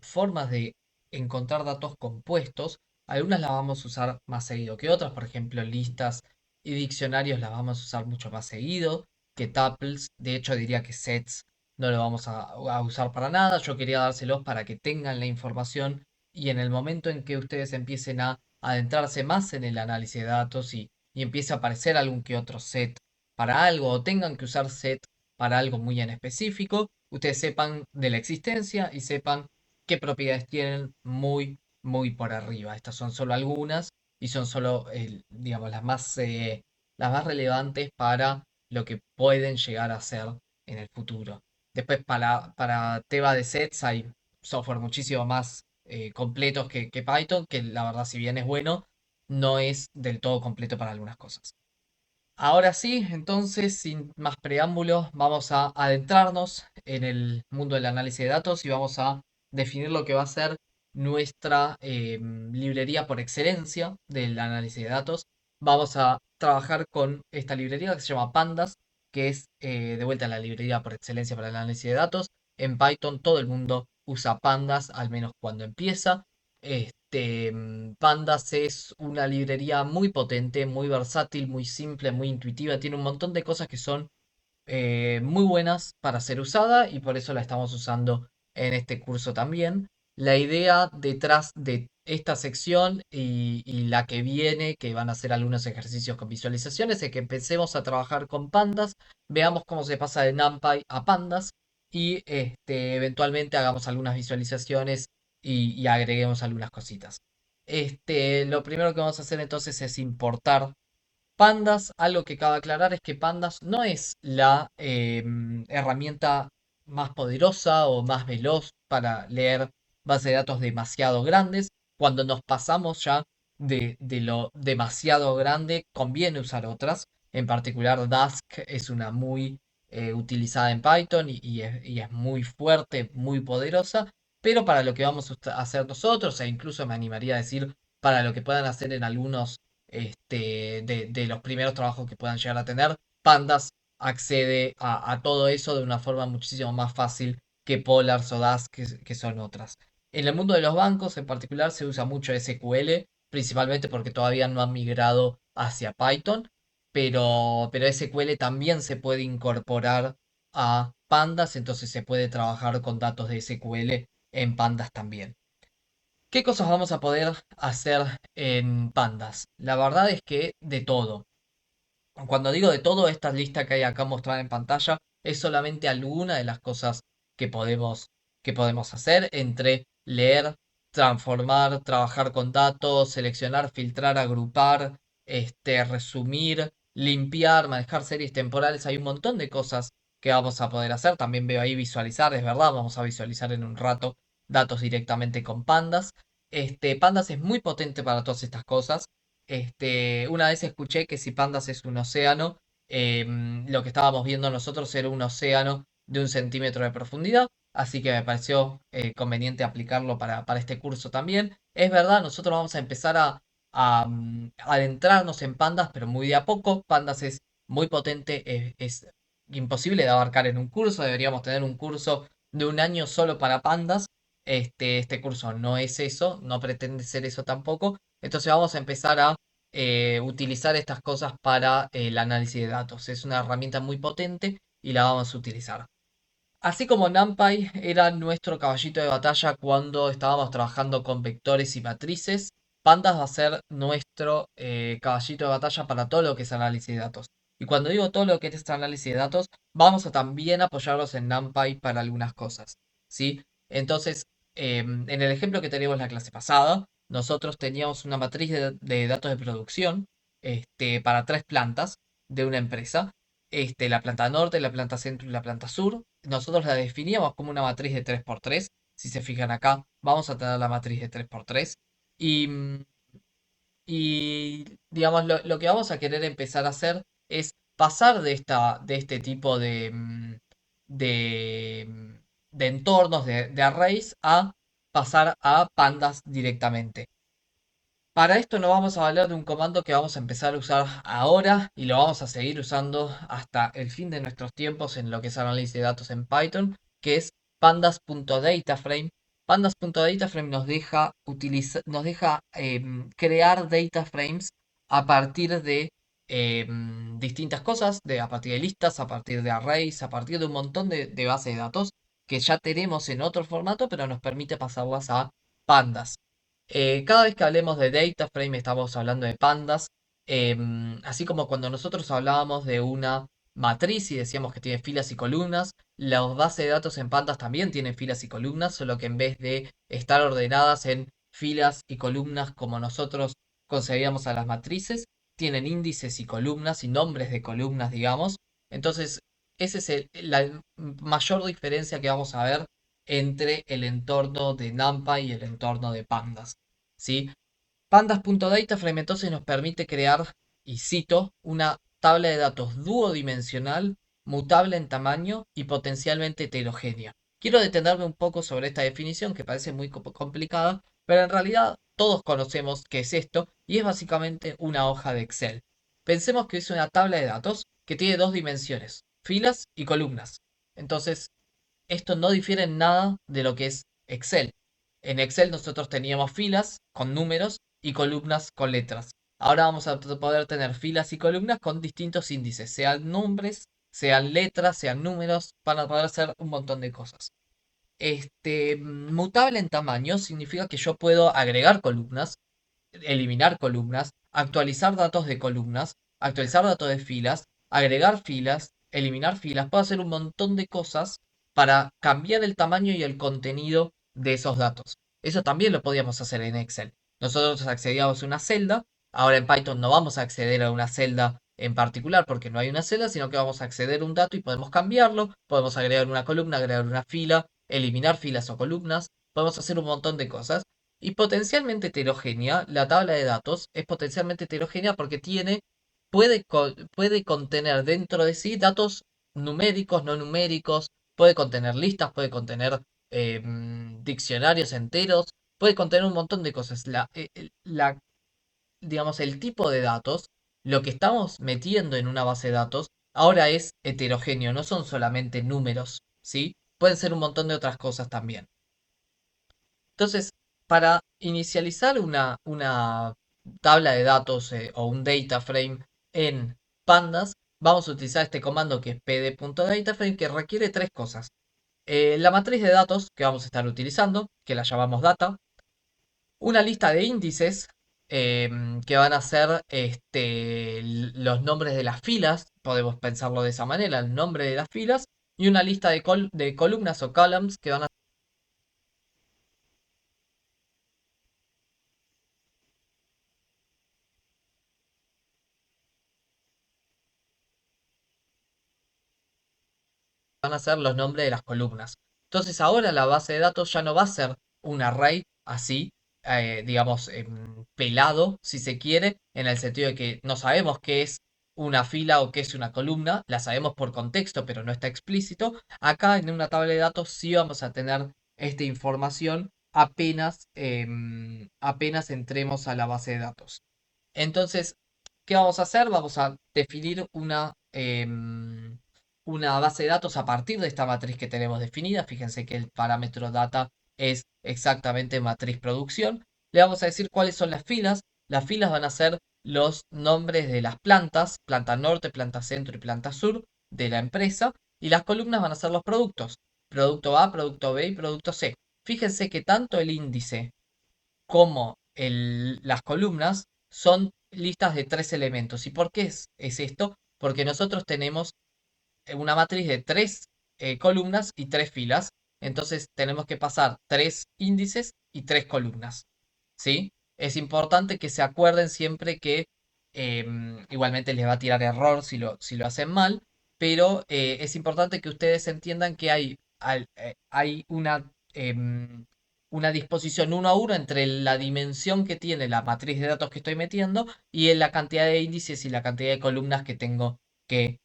formas de encontrar datos compuestos. Algunas las vamos a usar más seguido que otras, por ejemplo, listas y diccionarios las vamos a usar mucho más seguido que tuples. De hecho, diría que sets no lo vamos a usar para nada. Yo quería dárselos para que tengan la información y en el momento en que ustedes empiecen a adentrarse más en el análisis de datos y empiece a aparecer algún que otro set para algo o tengan que usar set para algo muy en específico, ustedes sepan de la existencia y sepan qué propiedades tienen muy por arriba. Estas son solo algunas y son solo, digamos, las más relevantes para lo que pueden llegar a ser en el futuro. Después, para tema de sets, hay software muchísimo más completos que Python, que la verdad, si bien es bueno, no es del todo completo para algunas cosas. Ahora sí, entonces, sin más preámbulos, vamos a adentrarnos en el mundo del análisis de datos y vamos a definir lo que va a ser nuestra librería por excelencia del análisis de datos. Vamos a trabajar con esta librería que se llama Pandas, que es de vuelta la librería por excelencia para el análisis de datos. En Python todo el mundo usa Pandas, al menos cuando empieza. Pandas es una librería muy potente, muy versátil, muy simple, muy intuitiva. Tiene un montón de cosas que son muy buenas para ser usada y por eso la estamos usando en este curso también. La idea detrás de esta sección y la que viene, que van a ser algunos ejercicios con visualizaciones, es que empecemos a trabajar con pandas, veamos cómo se pasa de NumPy a pandas y eventualmente hagamos algunas visualizaciones y agreguemos algunas cositas. Lo primero que vamos a hacer entonces es importar Pandas. Algo que cabe aclarar es que Pandas no es la herramienta más poderosa o más veloz para leer bases de datos demasiado grandes. Cuando nos pasamos ya de lo demasiado grande, conviene usar otras. En particular, Dask es una muy utilizada en Python y es muy fuerte, muy poderosa. Pero para lo que vamos a hacer nosotros, e incluso me animaría a decir para lo que puedan hacer en algunos de los primeros trabajos que puedan llegar a tener, Pandas accede a todo eso de una forma muchísimo más fácil que Polars o Dask, que son otras. En el mundo de los bancos en particular se usa mucho SQL, principalmente porque todavía no han migrado hacia Python, pero SQL también se puede incorporar a Pandas, entonces se puede trabajar con datos de SQL en Pandas también. ¿Qué cosas vamos a poder hacer en Pandas? La verdad es que de todo. Cuando digo de todo, esta lista que hay acá mostrada en pantalla es solamente alguna de las cosas que podemos, que podemos hacer entre leer, transformar, trabajar con datos, seleccionar, filtrar, agrupar, resumir, limpiar, manejar series temporales. Hay un montón de cosas que vamos a poder hacer. También veo ahí visualizar, es verdad, vamos a visualizar en un rato datos directamente con Pandas. Pandas es muy potente para todas estas cosas. Una vez escuché que si Pandas es un océano, lo que estábamos viendo nosotros era un océano de 1 centímetro de profundidad, así que me pareció conveniente aplicarlo para este curso también. Es verdad, nosotros vamos a empezar a adentrarnos en Pandas, pero muy de a poco. Pandas es muy potente, es imposible de abarcar en un curso, deberíamos tener un curso de 1 año solo para Pandas. Este curso no es eso, no pretende ser eso tampoco. Entonces vamos a empezar a utilizar estas cosas para el análisis de datos. Es una herramienta muy potente y la vamos a utilizar. Así como NumPy era nuestro caballito de batalla cuando estábamos trabajando con vectores y matrices, Pandas va a ser nuestro caballito de batalla para todo lo que es análisis de datos. Y cuando digo todo lo que es análisis de datos, vamos a también apoyarlos en NumPy para algunas cosas. ¿Sí? Entonces, en el ejemplo que teníamos en la clase pasada, nosotros teníamos una matriz de datos de producción para 3 plantas de una empresa. La planta norte, la planta centro y la planta sur. Nosotros la definíamos como una matriz de 3x3. Si se fijan acá, vamos a tener la matriz de 3x3. Y, digamos, lo que vamos a querer empezar a hacer es pasar de este tipo de, mm, de entornos, de arrays, a pasar a pandas directamente. Para esto nos vamos a valer de un comando que vamos a empezar a usar ahora y lo vamos a seguir usando hasta el fin de nuestros tiempos en lo que es análisis de datos en Python, que es pandas.dataframe. Pandas.dataframe nos deja crear dataframes a partir de distintas cosas, a partir de listas, a partir de arrays, a partir de un montón de bases de datos que ya tenemos en otro formato, pero nos permite pasarlas a pandas. Cada vez que hablemos de data frame estamos hablando de pandas, así como cuando nosotros hablábamos de una matriz y decíamos que tiene filas y columnas, las bases de datos en pandas también tienen filas y columnas, solo que en vez de estar ordenadas en filas y columnas como nosotros concebíamos a las matrices, tienen índices y columnas y nombres de columnas, digamos. Entonces, esa es la mayor diferencia que vamos a ver entre el entorno de NumPy y el entorno de Pandas. ¿Sí? Pandas.dataframe entonces nos permite crear, y cito, una tabla de datos duodimensional, mutable en tamaño y potencialmente heterogénea. Quiero detenerme un poco sobre esta definición que parece muy complicada, pero en realidad todos conocemos qué es esto y es básicamente una hoja de Excel. Pensemos que es una tabla de datos que tiene 2 dimensiones, filas y columnas. Entonces, esto no difiere en nada de lo que es Excel. En Excel nosotros teníamos filas con números y columnas con letras. Ahora vamos a poder tener filas y columnas con distintos índices, sean nombres, sean letras, sean números, para poder hacer un montón de cosas. Mutable en tamaño significa que yo puedo agregar columnas, eliminar columnas, actualizar datos de columnas, actualizar datos de filas, agregar filas, eliminar filas. Puedo hacer un montón de cosas para cambiar el tamaño y el contenido de esos datos. Eso también lo podíamos hacer en Excel. nosotros accedíamos a una celda. Ahora en Python no vamos a acceder a una celda en particular porque no hay una celda, sino que vamos a acceder a un dato y podemos cambiarlo, podemos agregar una columna, agregar una fila, eliminar filas o columnas, podemos hacer un montón de cosas. Y potencialmente heterogénea, la tabla de datos es potencialmente heterogénea porque puede contener dentro de sí datos numéricos, no numéricos, puede contener listas, puede contener diccionarios enteros, puede contener un montón de cosas. Digamos, el tipo de datos, lo que estamos metiendo en una base de datos, ahora es heterogéneo, no son solamente números, ¿sí? Pueden ser un montón de otras cosas también. Entonces, para inicializar una tabla de datos o un data frame en pandas, vamos a utilizar este comando que es pd.dataframe que requiere tres cosas. La matriz de datos que vamos a estar utilizando, que la llamamos data, una lista de índices que van a ser los nombres de las filas, podemos pensarlo de esa manera, el nombre de las filas, y una lista de columnas o columns que van a ser los nombres de las columnas. Entonces ahora la base de datos ya no va a ser un array así, digamos, pelado, si se quiere, en el sentido de que no sabemos qué es una fila o qué es una columna, la sabemos por contexto, pero no está explícito. Acá en una tabla de datos sí vamos a tener esta información apenas entremos a la base de datos. Entonces, ¿qué vamos a hacer? Vamos a definir una base de datos a partir de esta matriz que tenemos definida. Fíjense que el parámetro data es exactamente matriz producción. Le vamos a decir cuáles son las filas. Las filas van a ser los nombres de las plantas, planta norte, planta centro y planta sur de la empresa. Y las columnas van a ser los productos. Producto A, producto B y producto C. Fíjense que tanto el índice como las columnas son listas de tres elementos. ¿Y por qué es esto? Porque nosotros tenemos una matriz de tres columnas y tres filas. Entonces tenemos que pasar tres índices y tres columnas. ¿Sí? Es importante que se acuerden siempre que igualmente les va a tirar error si lo hacen mal, pero es importante que ustedes entiendan que hay una disposición uno a uno entre la dimensión que tiene la matriz de datos que estoy metiendo y en la cantidad de índices y la cantidad de columnas que tengo que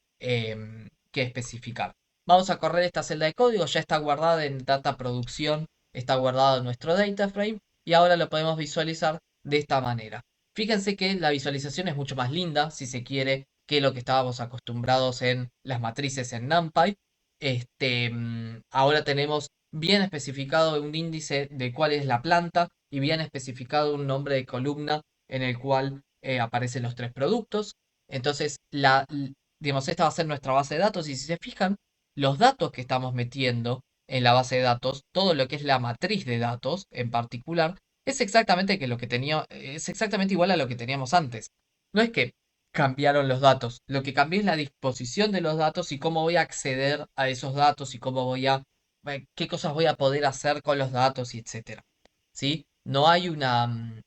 especificar. Vamos a correr esta celda de código, ya está guardada en data producción, está guardado en nuestro data frame y ahora lo podemos visualizar de esta manera. Fíjense que la visualización es mucho más linda, si se quiere, que lo que estábamos acostumbrados en las matrices en NumPy. Ahora tenemos bien especificado un índice de cuál es la planta y bien especificado un nombre de columna en el cual aparecen los tres productos. Entonces, digamos, esta va a ser nuestra base de datos y si se fijan, los datos que estamos metiendo en la base de datos, todo lo que es la matriz de datos en particular, es exactamente igual a lo que teníamos antes. No es que cambiaron los datos, lo que cambió es la disposición de los datos y cómo voy a acceder a esos datos y qué cosas voy a poder hacer con los datos y etcétera. ¿Sí? No hay una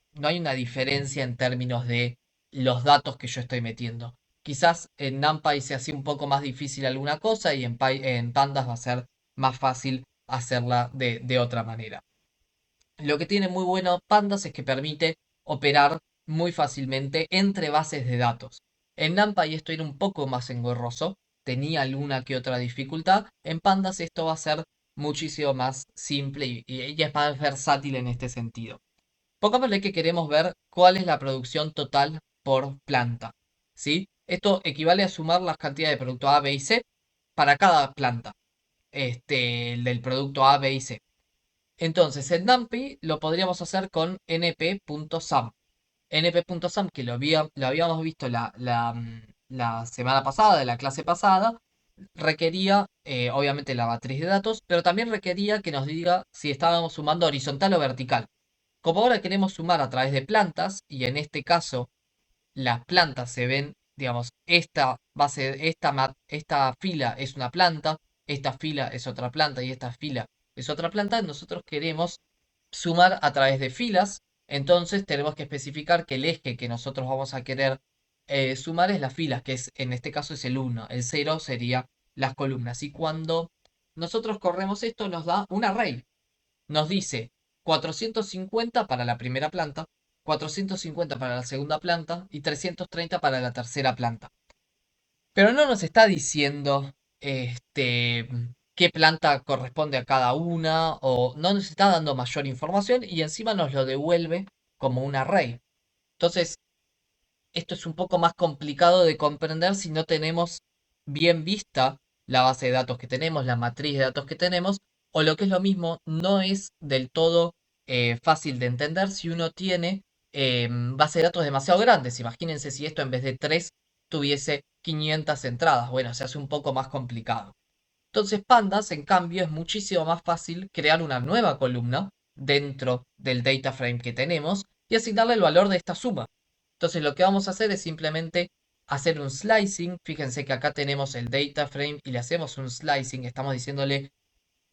diferencia en términos de los datos que yo estoy metiendo. Quizás en NumPy se hacía un poco más difícil alguna cosa y en Pandas va a ser más fácil hacerla de otra manera. Lo que tiene muy bueno Pandas es que permite operar muy fácilmente entre bases de datos. En NumPy esto era un poco más engorroso, tenía alguna que otra dificultad. En Pandas esto va a ser muchísimo más simple y es más versátil en este sentido. Pongámosle que queremos ver cuál es la producción total por planta. ¿Sí? Esto equivale a sumar las cantidades de producto A, B y C para cada planta del producto A, B y C. Entonces, en NumPy lo podríamos hacer con np.sum. np.sum, que lo habíamos visto la semana pasada, de la clase pasada, requería, obviamente, la matriz de datos, pero también requería que nos diga si estábamos sumando horizontal o vertical. Como ahora queremos sumar a través de plantas, y en este caso las plantas se ven, digamos, esta fila es una planta, esta fila es otra planta y esta fila es otra planta, nosotros queremos sumar a través de filas Entonces tenemos que especificar que el eje que nosotros vamos a querer sumar es las filas, que es, en este caso es el 1. El 0 sería las columnas. Y cuando nosotros corremos esto nos da un array. Nos dice 450 para la primera planta, 450 para la segunda planta y 330 para la tercera planta. Pero no nos está diciendo qué planta corresponde a cada una, o no nos está dando mayor información y encima nos lo devuelve como un array. Entonces, esto es un poco más complicado de comprender si no tenemos bien vista la base de datos que tenemos, la matriz de datos que tenemos, o lo que es lo mismo, no es del todo fácil de entender si uno tiene base de datos demasiado grandes. Imagínense si esto en vez de 3 tuviese 500 entradas. Bueno, se hace un poco más complicado. Entonces, Pandas, en cambio, es muchísimo más fácil crear una nueva columna dentro del data frame que tenemos y asignarle el valor de esta suma. Entonces, lo que vamos a hacer es simplemente hacer un slicing. Fíjense que acá tenemos el data frame y le hacemos un slicing. Estamos diciéndole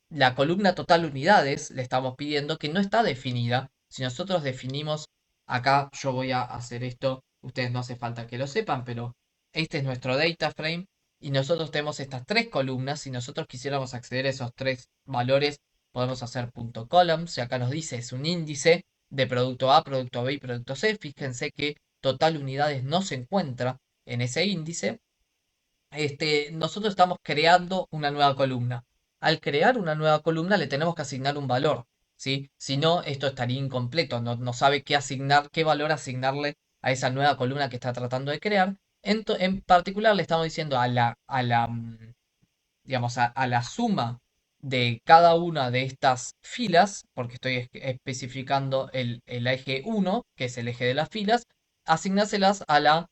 la columna total unidades, le estamos pidiendo que no está definida. Si nosotros definimos, acá yo voy a hacer esto, ustedes no hace falta que lo sepan, pero este es nuestro data frame y nosotros tenemos estas tres columnas. Si nosotros quisiéramos acceder a esos tres valores, podemos hacer punto .columns y acá nos dice es un índice de producto A, producto B y producto C. Fíjense que total unidades no se encuentra en ese índice. Nosotros estamos creando una nueva columna. Al crear una nueva columna le tenemos que asignar un valor, ¿sí? Si no, esto estaría incompleto, no sabe qué asignar, qué valor asignarle a esa nueva columna que está tratando de crear. En particular le estamos diciendo digamos, a la suma de cada una de estas filas, porque estoy especificando el eje 1, que es el eje de las filas, asignárselas a la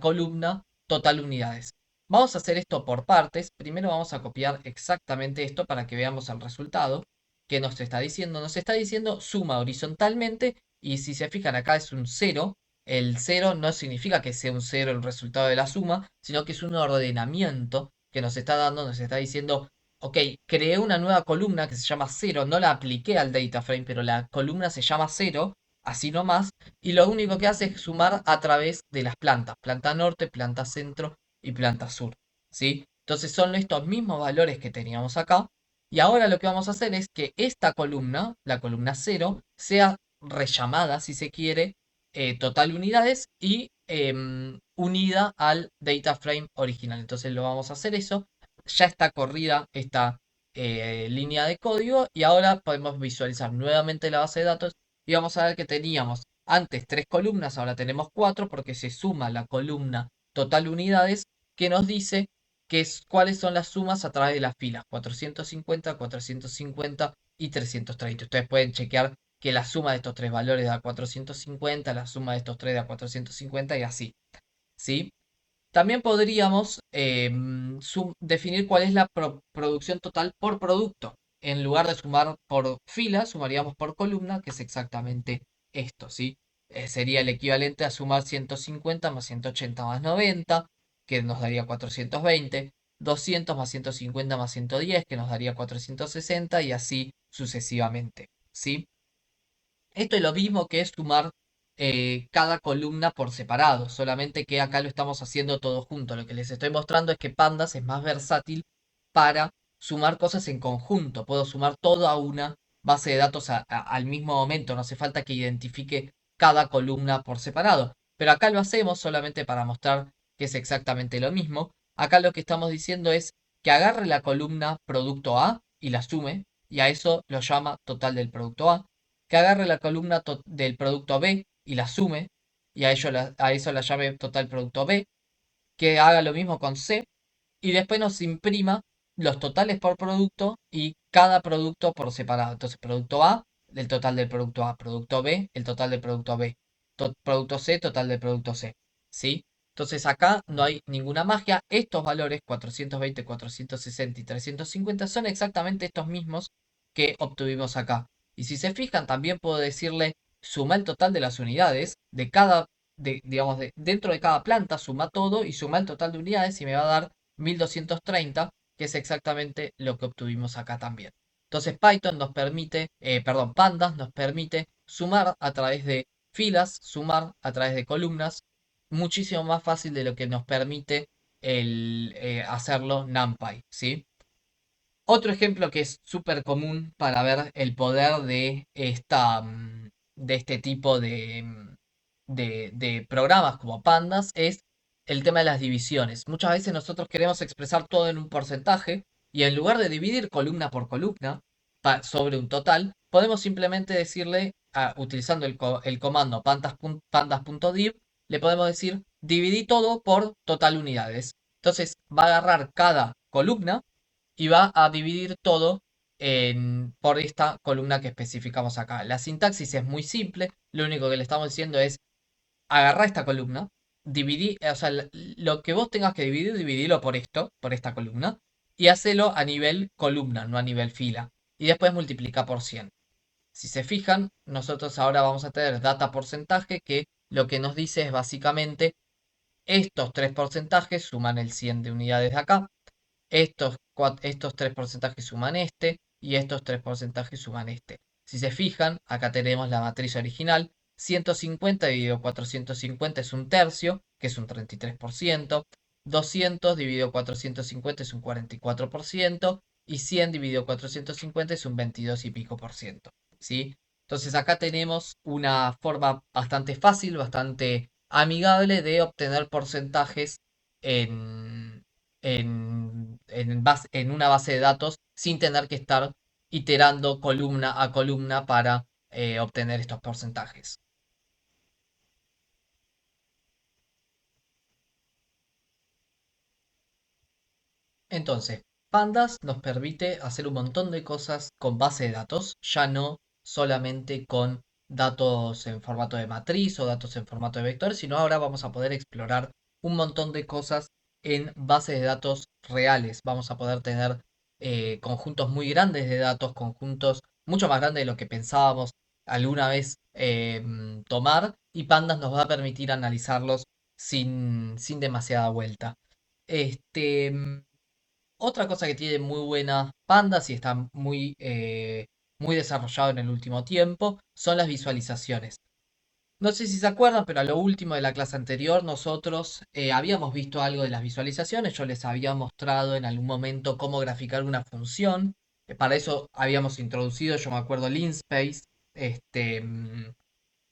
columna total unidades. Vamos a hacer esto por partes. Primero vamos a copiar exactamente esto para que veamos el resultado que nos está diciendo. Nos está diciendo suma horizontalmente y si se fijan acá es un 0. El 0 no significa que sea un 0 el resultado de la suma, sino que es un ordenamiento que nos está dando, nos está diciendo, ok, creé una nueva columna que se llama 0, no la apliqué al data frame, pero la columna se llama 0, así nomás, y lo único que hace es sumar a través de las plantas, planta norte, planta centro y planta sur, ¿sí? Entonces son estos mismos valores que teníamos acá, y ahora lo que vamos a hacer es que esta columna, la columna 0, sea rellamada, si se quiere, total unidades y unida al data frame original. Entonces lo vamos a hacer eso. Ya está corrida esta línea de código y ahora podemos visualizar nuevamente la base de datos y vamos a ver que teníamos antes tres columnas, ahora tenemos cuatro porque se suma la columna total unidades que nos dice cuáles son las sumas a través de las filas 450, 450 y 330. Ustedes pueden chequear que la suma de estos tres valores da 450, la suma de estos tres da 450 y así, ¿sí? También podríamos definir cuál es la producción total por producto. En lugar de sumar por fila, sumaríamos por columna, que es exactamente esto, ¿sí? Sería el equivalente a sumar 150 más 180 más 90, que nos daría 420, 200 más 150 más 110, que nos daría 460 y así sucesivamente, ¿sí? Esto es lo mismo que es sumar cada columna por separado, solamente que acá lo estamos haciendo todo junto. Lo que les estoy mostrando es que Pandas es más versátil para sumar cosas en conjunto. Puedo sumar toda una base de datos al mismo momento, no hace falta que identifique cada columna por separado. Pero acá lo hacemos solamente para mostrar que es exactamente lo mismo. Acá lo que estamos diciendo es que agarre la columna producto A y la sume, y a eso lo llama total del producto A, que agarre la columna del producto B y la sume, y a eso la llame total producto B, que haga lo mismo con C, y después nos imprima los totales por producto y cada producto por separado. Entonces, producto A, el total del producto A, producto B, el total del producto B, producto C, total del producto C. ¿Sí? Entonces acá no hay ninguna magia. Estos valores 420, 460 y 350 son exactamente estos mismos que obtuvimos acá. Y si se fijan, también puedo decirle suma el total de las unidades de cada, digamos, dentro de cada planta, suma todo y suma el total de unidades y me va a dar 1230, que es exactamente lo que obtuvimos acá también. Entonces Python nos permite, perdón, Pandas nos permite sumar a través de filas, sumar a través de columnas, muchísimo más fácil de lo que nos permite hacerlo NumPy, ¿sí? Otro ejemplo que es súper común para ver el poder de de este tipo de programas como Pandas es el tema de las divisiones. Muchas veces nosotros queremos expresar todo en un porcentaje y en lugar de dividir columna por columna sobre un total, podemos simplemente decirle, utilizando el comando pandas.div, le podemos decir dividí todo por total unidades. Entonces va a agarrar cada columna y va a dividir todo por esta columna que especificamos acá. La sintaxis es muy simple, lo único que le estamos diciendo es agarrar esta columna, dividir, o sea, lo que vos tengas que dividir, dividirlo por esto, por esta columna, y hacelo a nivel columna, no a nivel fila. Y después multiplica por 100. Si se fijan, nosotros ahora vamos a tener data porcentaje que lo que nos dice es básicamente estos tres porcentajes suman el 100 de unidades de acá, estos tres porcentajes suman este y estos tres porcentajes suman este. Si se fijan, acá tenemos la matriz original. 150 dividido 450 es un tercio, que es un 33%. 200 dividido 450 es un 44%. Y 100 dividido 450 es un 22 y pico por ciento. ¿Sí? Entonces acá tenemos una forma bastante fácil, bastante amigable de obtener porcentajes en, en una base de datos sin tener que estar iterando columna a columna para obtener estos porcentajes. Entonces, Pandas nos permite hacer un montón de cosas con base de datos, ya no solamente con datos en formato de matriz o datos en formato de vector, sino ahora vamos a poder explorar un montón de cosas en bases de datos reales. Vamos a poder tener conjuntos muy grandes de datos, conjuntos mucho más grandes de lo que pensábamos alguna vez tomar, y Pandas nos va a permitir analizarlos sin demasiada vuelta. Este, Otra cosa que tiene muy buena Pandas y está muy desarrollado en el último tiempo son las visualizaciones. No sé si se acuerdan, pero a lo último de la clase anterior nosotros habíamos visto algo de las visualizaciones. Yo les había mostrado en algún momento cómo graficar una función. Para eso habíamos introducido, yo me acuerdo, Linspace.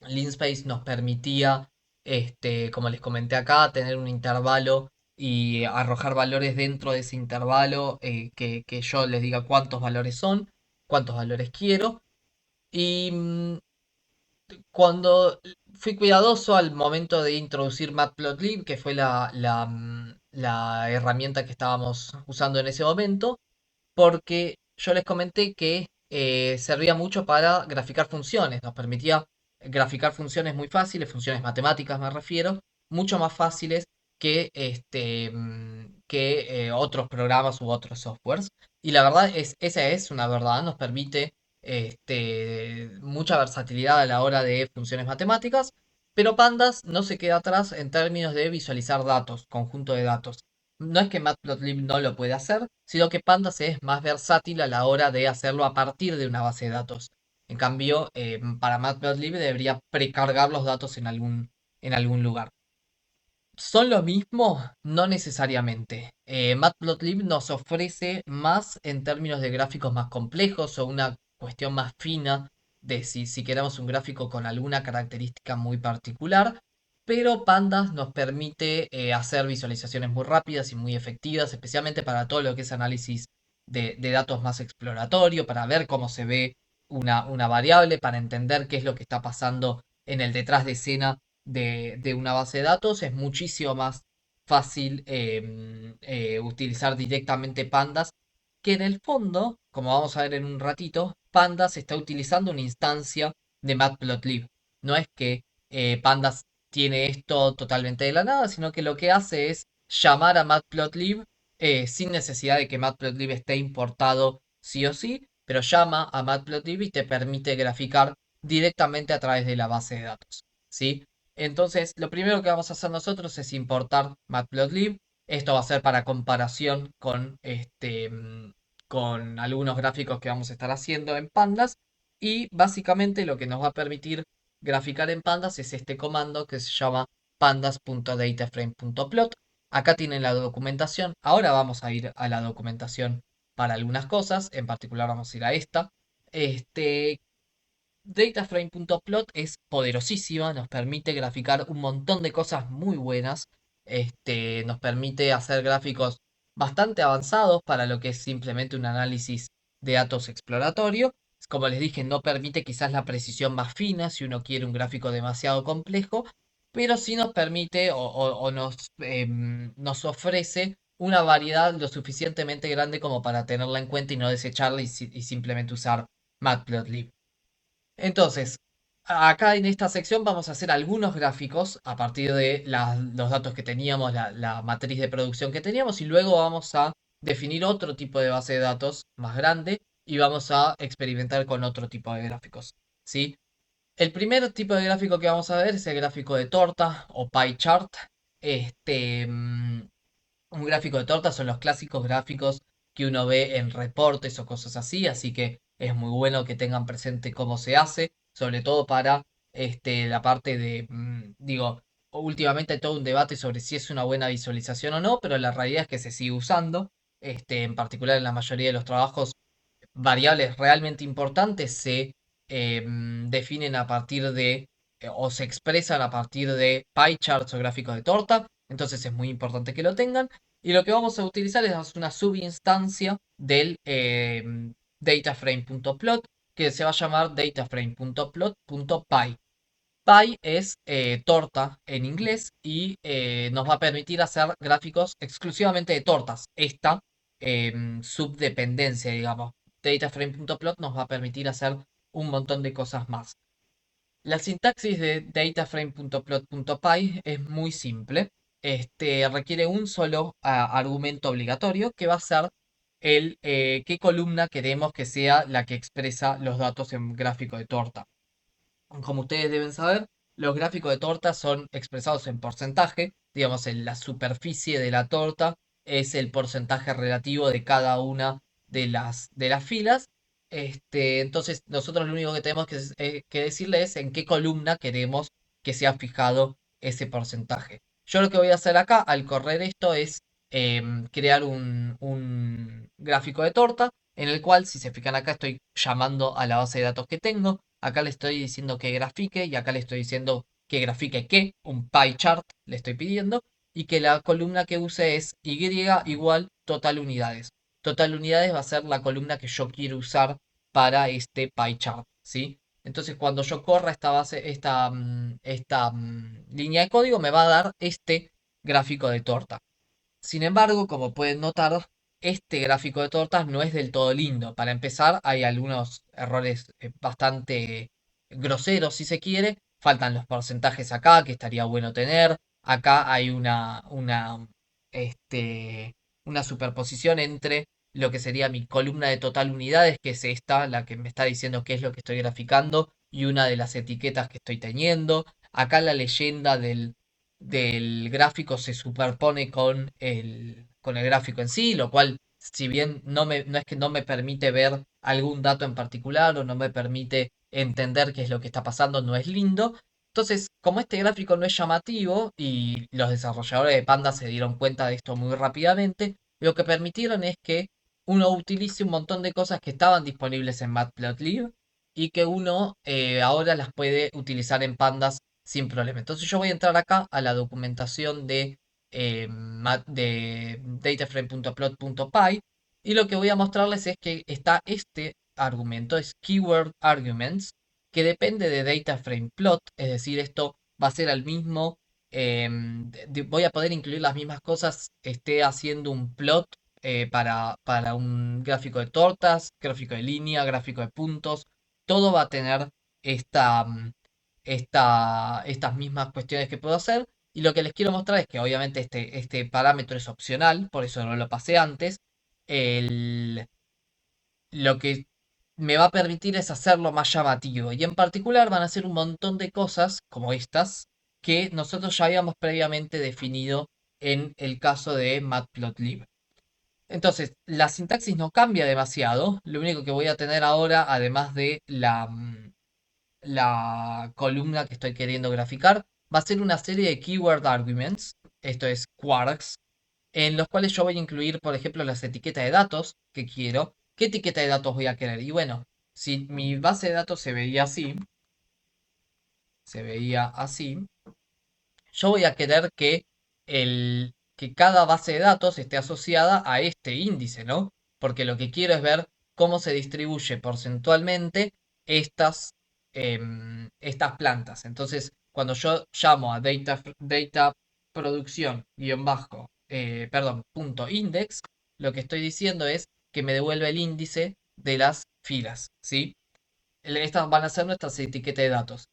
Linspace nos permitía, como les comenté acá, tener un intervalo y arrojar valores dentro de ese intervalo, que yo les diga cuántos valores son, cuántos valores quiero. Y cuando fui cuidadoso al momento de introducir Matplotlib, que fue la herramienta que estábamos usando en ese momento, porque yo les comenté que servía mucho para graficar funciones, nos permitía graficar funciones muy fáciles, funciones matemáticas me refiero, mucho más fáciles que otros programas u otros softwares. Y la verdad esa es una verdad, nos permite mucha versatilidad a la hora de funciones matemáticas, pero Pandas no se queda atrás en términos de visualizar datos, conjunto de datos. No es que Matplotlib no lo puede hacer, sino que Pandas es más versátil a la hora de hacerlo a partir de una base de datos. En cambio, para Matplotlib debería precargar los datos en algún lugar. ¿Son lo mismo? No necesariamente. Matplotlib nos ofrece más en términos de gráficos más complejos o una cuestión más fina de si queremos un gráfico con alguna característica muy particular, pero Pandas nos permite hacer visualizaciones muy rápidas y muy efectivas, especialmente para todo lo que es análisis de datos más exploratorio, para ver cómo se ve una variable, para entender qué es lo que está pasando en el detrás de escena de una base de datos. Es muchísimo más fácil utilizar directamente Pandas, que en el fondo, como vamos a ver en un ratito, Pandas está utilizando una instancia de Matplotlib. No es que Pandas tiene esto totalmente de la nada, sino que lo que hace es llamar a Matplotlib sin necesidad de que Matplotlib esté importado sí o sí, pero llama a Matplotlib y te permite graficar directamente a través de la base de datos. ¿Sí? Entonces, lo primero que vamos a hacer nosotros es importar Matplotlib. Esto va a ser para comparación con con algunos gráficos que vamos a estar haciendo en pandas. Y básicamente lo que nos va a permitir graficar en pandas es este comando que se llama pandas.dataframe.plot. Acá tienen la documentación. Ahora vamos a ir a la documentación para algunas cosas. En particular vamos a ir a esta. Este, Dataframe.plot es poderosísima, nos permite graficar un montón de cosas muy buenas. Nos permite hacer gráficos bastante avanzados para lo que es simplemente un análisis de datos exploratorio. Como les dije, no permite quizás la precisión más fina si uno quiere un gráfico demasiado complejo, pero sí nos permite o nos ofrece una variedad lo suficientemente grande como para tenerla en cuenta y no desecharla y simplemente usar Matplotlib. Entonces, acá en esta sección vamos a hacer algunos gráficos a partir de los datos que teníamos, la matriz de producción que teníamos, y luego vamos a definir otro tipo de base de datos más grande y vamos a experimentar con otro tipo de gráficos. ¿Sí? El primer tipo de gráfico que vamos a ver es el gráfico de torta o pie chart. Este, mm, un gráfico de torta son los clásicos gráficos que uno ve en reportes o cosas así que es muy bueno que tengan presente cómo se hace, sobre todo para la parte digo, últimamente hay todo un debate sobre si es una buena visualización o no, pero la realidad es que se sigue usando, en particular en la mayoría de los trabajos variables realmente importantes se definen a partir de o se expresan a partir de pie charts o gráficos de torta. Entonces es muy importante que lo tengan. Y lo que vamos a utilizar es una subinstancia del dataframe.plot que se va a llamar dataframe.plot.py. Pie es torta en inglés y nos va a permitir hacer gráficos exclusivamente de tortas. Esta subdependencia, digamos, dataframe.plot nos va a permitir hacer un montón de cosas más. La sintaxis de dataframe.plot.py es muy simple. Requiere un solo argumento obligatorio que va a ser qué columna queremos que sea la que expresa los datos en gráfico de torta. Como ustedes deben saber, los gráficos de torta son expresados en porcentaje. Digamos, en la superficie de la torta es el porcentaje relativo de cada una de las filas. Entonces, nosotros lo único que tenemos que decirle es en qué columna queremos que sea fijado ese porcentaje. Yo lo que voy a hacer acá al correr esto es crear un gráfico de torta en el cual, si se fijan acá, estoy llamando a la base de datos que tengo. Acá le estoy diciendo que grafique y acá le estoy diciendo que grafique qué, un pie chart le estoy pidiendo, y que la columna que use es Y igual total unidades. Total unidades va a ser la columna que yo quiero usar para este pie chart, ¿sí? Entonces cuando yo corra esta base, esta línea de código me va a dar este gráfico de torta. Sin embargo, como pueden notar, este gráfico de tortas no es del todo lindo. Para empezar, hay algunos errores bastante groseros, si se quiere. Faltan los porcentajes acá, que estaría bueno tener. Acá hay una superposición entre lo que sería mi columna de total unidades, que es esta, la que me está diciendo qué es lo que estoy graficando, y una de las etiquetas que estoy teniendo. Acá la leyenda del gráfico se superpone con el gráfico en sí, lo cual, si bien no es que no me permite ver algún dato en particular o no me permite entender qué es lo que está pasando, no es lindo. Entonces, como este gráfico no es llamativo y los desarrolladores de Panda se dieron cuenta de esto muy rápidamente, lo que permitieron es que uno utilice un montón de cosas que estaban disponibles en Matplotlib y que uno ahora las puede utilizar en pandas sin problema. Entonces yo voy a entrar acá a la documentación de dataframe.plot.py y lo que voy a mostrarles es que está este argumento, es keyword arguments, que depende de dataframe.plot, es decir, esto va a ser al mismo, voy a poder incluir las mismas cosas, esté haciendo un plot para un gráfico de tortas, gráfico de línea, gráfico de puntos, todo va a tener esta, estas mismas cuestiones que puedo hacer. Y lo que les quiero mostrar es que obviamente este parámetro es opcional, por eso no lo pasé antes. El, lo que me va a permitir es hacerlo más llamativo. Y en particular van a ser un montón de cosas como estas que nosotros ya habíamos previamente definido en el caso de Matplotlib. Entonces, la sintaxis no cambia demasiado. Lo único que voy a tener ahora, además de la columna que estoy queriendo graficar, va a ser una serie de keyword arguments, esto es quarks, en los cuales yo voy a incluir, por ejemplo, las etiquetas de datos que quiero. ¿Qué etiqueta de datos voy a querer? Y bueno, si mi base de datos se veía así, yo voy a querer que cada base de datos esté asociada a este índice, ¿no? Porque lo que quiero es ver cómo se distribuye porcentualmente estas, estas plantas. Entonces, cuando yo llamo a data producción guión bajo, perdón, punto index, lo que estoy diciendo es que me devuelve el índice de las filas, ¿sí? Estas van a ser nuestras etiquetas de datos.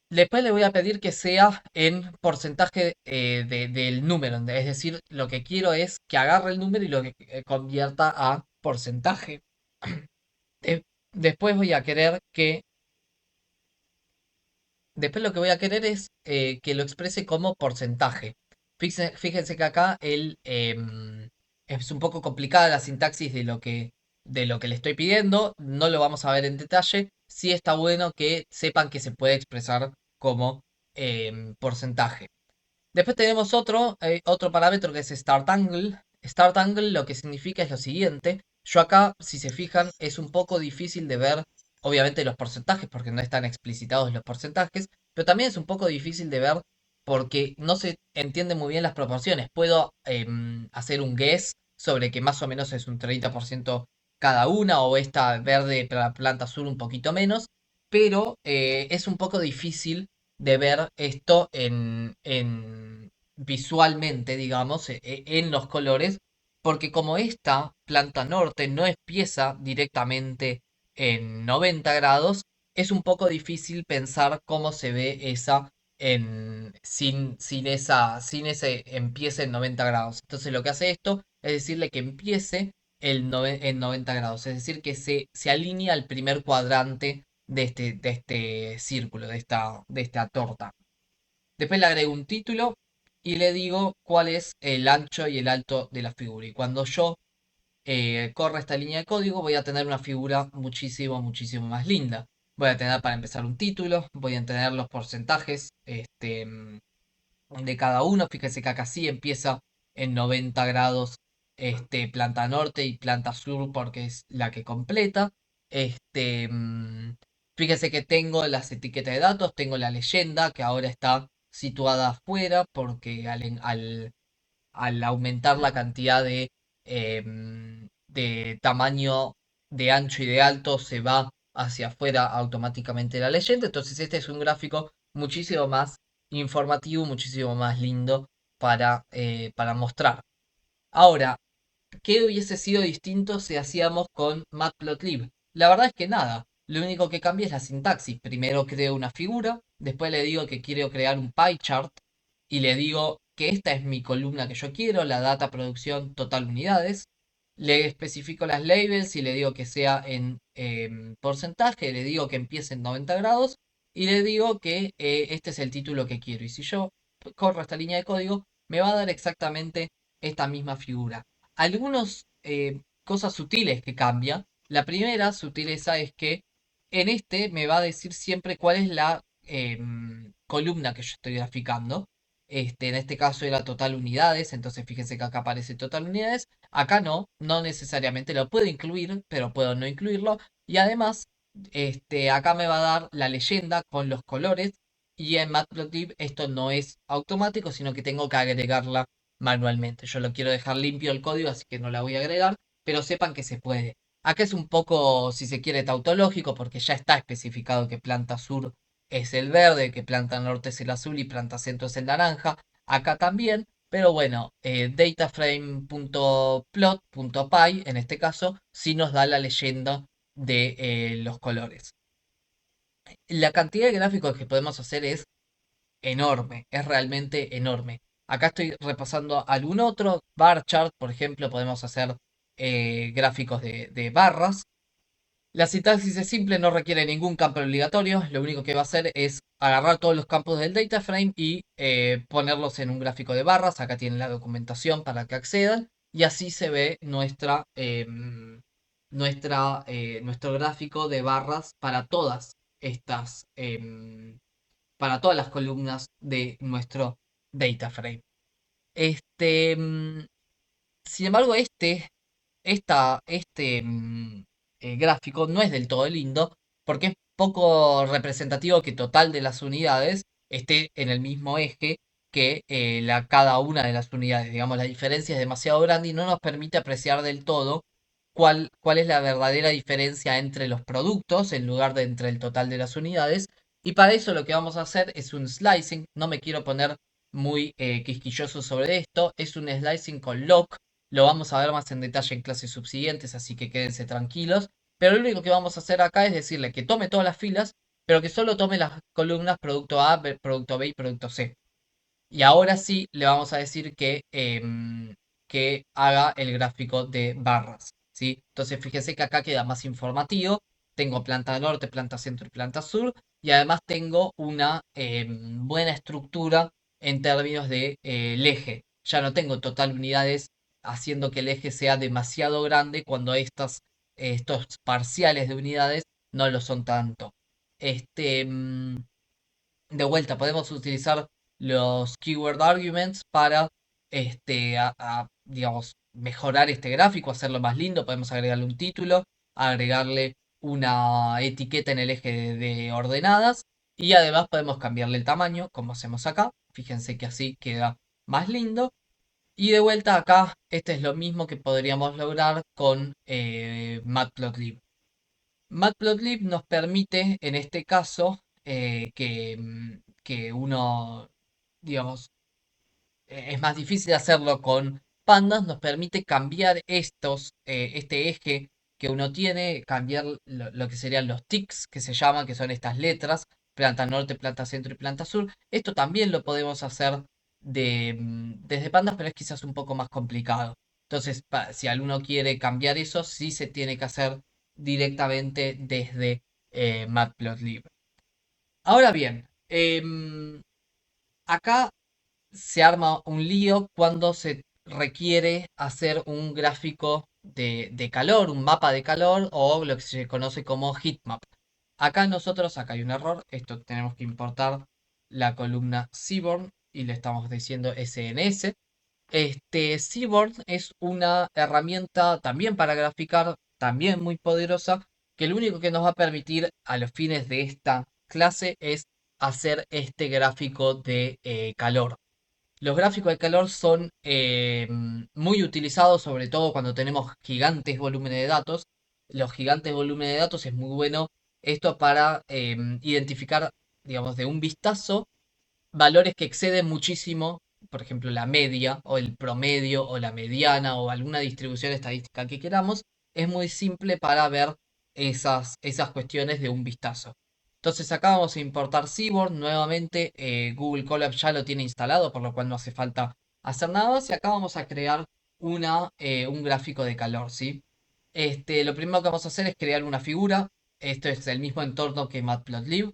Después le voy a pedir que sea en porcentaje del número. Es decir, lo que quiero es que agarre el número y lo que convierta a porcentaje. Eh, Después voy a querer que. Después lo que voy a querer es que lo exprese como porcentaje. Fíjense que acá es un poco complicada la sintaxis de lo que le estoy pidiendo. No lo vamos a ver en detalle. Sí está bueno que sepan que se puede expresar como porcentaje. Después tenemos otro parámetro que es Start Angle. Start Angle lo que significa es lo siguiente. Yo acá, si se fijan, es un poco difícil de ver, obviamente, los porcentajes, porque no están explicitados los porcentajes, pero también es un poco difícil de ver porque no se entiende muy bien las proporciones. Puedo hacer un guess sobre que más o menos es un 30% cada una, o esta verde para la planta azul un poquito menos, pero es un poco difícil de ver esto visualmente, digamos, en los colores, porque como esta planta norte no empieza directamente en 90 grados, es un poco difícil pensar cómo se ve esa sin ese empiece en 90 grados. Entonces lo que hace esto es decirle que empiece en 90 grados, es decir, que se alinea al primer cuadrante de este círculo, de esta torta. Después le agrego un título y le digo cuál es el ancho y el alto de la figura. Y cuando yo corra esta línea de código, voy a tener una figura muchísimo, muchísimo más linda. Voy a tener para empezar un título, voy a tener los porcentajes de cada uno. Fíjense que acá sí empieza en 90 grados planta norte y planta sur porque es la que completa. Este, mm, Fíjense que tengo las etiquetas de datos, tengo la leyenda que ahora está situada afuera porque al aumentar la cantidad de tamaño de ancho y de alto se va hacia afuera automáticamente la leyenda. Entonces este es un gráfico muchísimo más informativo, muchísimo más lindo para mostrar. Ahora, ¿qué hubiese sido distinto si hacíamos con Matplotlib? La verdad es que nada. Lo único que cambia es la sintaxis. Primero creo una figura, después le digo que quiero crear un pie chart y le digo que esta es mi columna que yo quiero, la data producción total unidades. Le especifico las labels y le digo que sea en porcentaje, le digo que empiece en 90 grados y le digo que este es el título que quiero. Y si yo corro esta línea de código, me va a dar exactamente esta misma figura. Algunas cosas sutiles que cambia. La primera sutileza es que en este me va a decir siempre cuál es la columna que yo estoy graficando. En este caso era total unidades, entonces fíjense que acá aparece total unidades. Acá no necesariamente lo puedo incluir, pero puedo no incluirlo. Y además, acá me va a dar la leyenda con los colores. Y en Matplotlib esto no es automático, sino que tengo que agregarla manualmente. Yo lo quiero dejar limpio el código, así que no la voy a agregar, pero sepan que se puede. Acá es un poco, si se quiere, tautológico, porque ya está especificado que planta sur es el verde, que planta norte es el azul y planta centro es el naranja. Acá también, pero bueno, dataframe.plot.py, en este caso, sí nos da la leyenda de los colores. La cantidad de gráficos que podemos hacer es enorme, es realmente enorme. Acá estoy repasando algún otro bar chart, por ejemplo, podemos hacer gráficos de barras. La sintaxis es simple, no requiere ningún campo obligatorio. Lo único que va a hacer es agarrar todos los campos del data frame y ponerlos en un gráfico de barras. Acá tienen la documentación para que accedan. y así se ve nuestro gráfico de barras para todas estas, para todas las columnas de nuestro data frame. Este, sin embargo, este gráfico no es del todo lindo porque es poco representativo que total de las unidades esté en el mismo eje que cada una de las unidades. Digamos, la diferencia es demasiado grande y no nos permite apreciar del todo cuál es la verdadera diferencia entre los productos en lugar de entre el total de las unidades. Y para eso lo que vamos a hacer es un slicing. No me quiero poner muy quisquilloso sobre esto. Es un slicing con lock. Lo vamos a ver más en detalle en clases subsiguientes, así que quédense tranquilos. Pero lo único que vamos a hacer acá es decirle que tome todas las filas, pero que solo tome las columnas producto A, producto B y producto C. Y ahora sí le vamos a decir que haga el gráfico de barras, ¿sí? Entonces fíjese que acá queda más informativo. Tengo planta norte, planta centro y planta sur. Y además tengo una buena estructura en términos de el eje. Ya no tengo total unidades haciendo que el eje sea demasiado grande cuando estos parciales de unidades no lo son tanto. Este, de vuelta, podemos utilizar los keyword arguments para, digamos, mejorar este gráfico, hacerlo más lindo. Podemos agregarle un título, agregarle una etiqueta en el eje de ordenadas y además podemos cambiarle el tamaño, como hacemos acá. Fíjense que así queda más lindo. Y de vuelta acá, este es lo mismo que podríamos lograr con Matplotlib. Matplotlib nos permite, en este caso, que uno, digamos, es más difícil hacerlo con pandas, nos permite cambiar este eje que uno tiene, cambiar lo que serían los tics, que se llaman, que son estas letras, planta norte, planta centro y planta sur. Esto también lo podemos hacer desde pandas, pero es quizás un poco más complicado. Entonces, si alguno quiere cambiar eso, sí se tiene que hacer directamente desde Matplotlib. Ahora bien, acá se arma un lío cuando se requiere hacer un gráfico de calor, un mapa de calor o lo que se conoce como heatmap. Acá hay un error, esto tenemos que importar la columna Seaborn y le estamos diciendo SNS. Seaborn es una herramienta también para graficar, también muy poderosa, que lo único que nos va a permitir a los fines de esta clase es hacer este gráfico de calor. Los gráficos de calor son muy utilizados, sobre todo cuando tenemos gigantes volúmenes de datos. Los gigantes volúmenes de datos es muy bueno esto para identificar, digamos, de un vistazo valores que exceden muchísimo, por ejemplo, la media o el promedio o la mediana o alguna distribución estadística que queramos. Es muy simple para ver esas cuestiones de un vistazo. Entonces acá vamos a importar Seaborn. Nuevamente Google Colab ya lo tiene instalado, por lo cual no hace falta hacer nada más. Y acá vamos a crear un gráfico de calor, ¿sí? Lo primero que vamos a hacer es crear una figura. Esto es el mismo entorno que Matplotlib.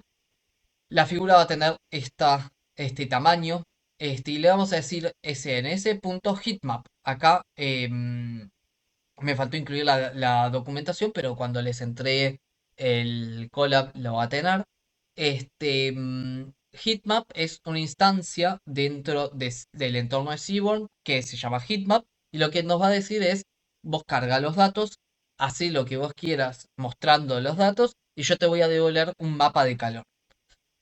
La figura va a tener este tamaño. Y le vamos a decir sns.heatmap. Acá me faltó incluir la documentación, pero cuando les entregue el collab lo va a tener. Heatmap es una instancia dentro del entorno de Seaborn que se llama Heatmap. Y lo que nos va a decir es, vos carga los datos, haz lo que vos quieras mostrando los datos y yo te voy a devolver un mapa de calor.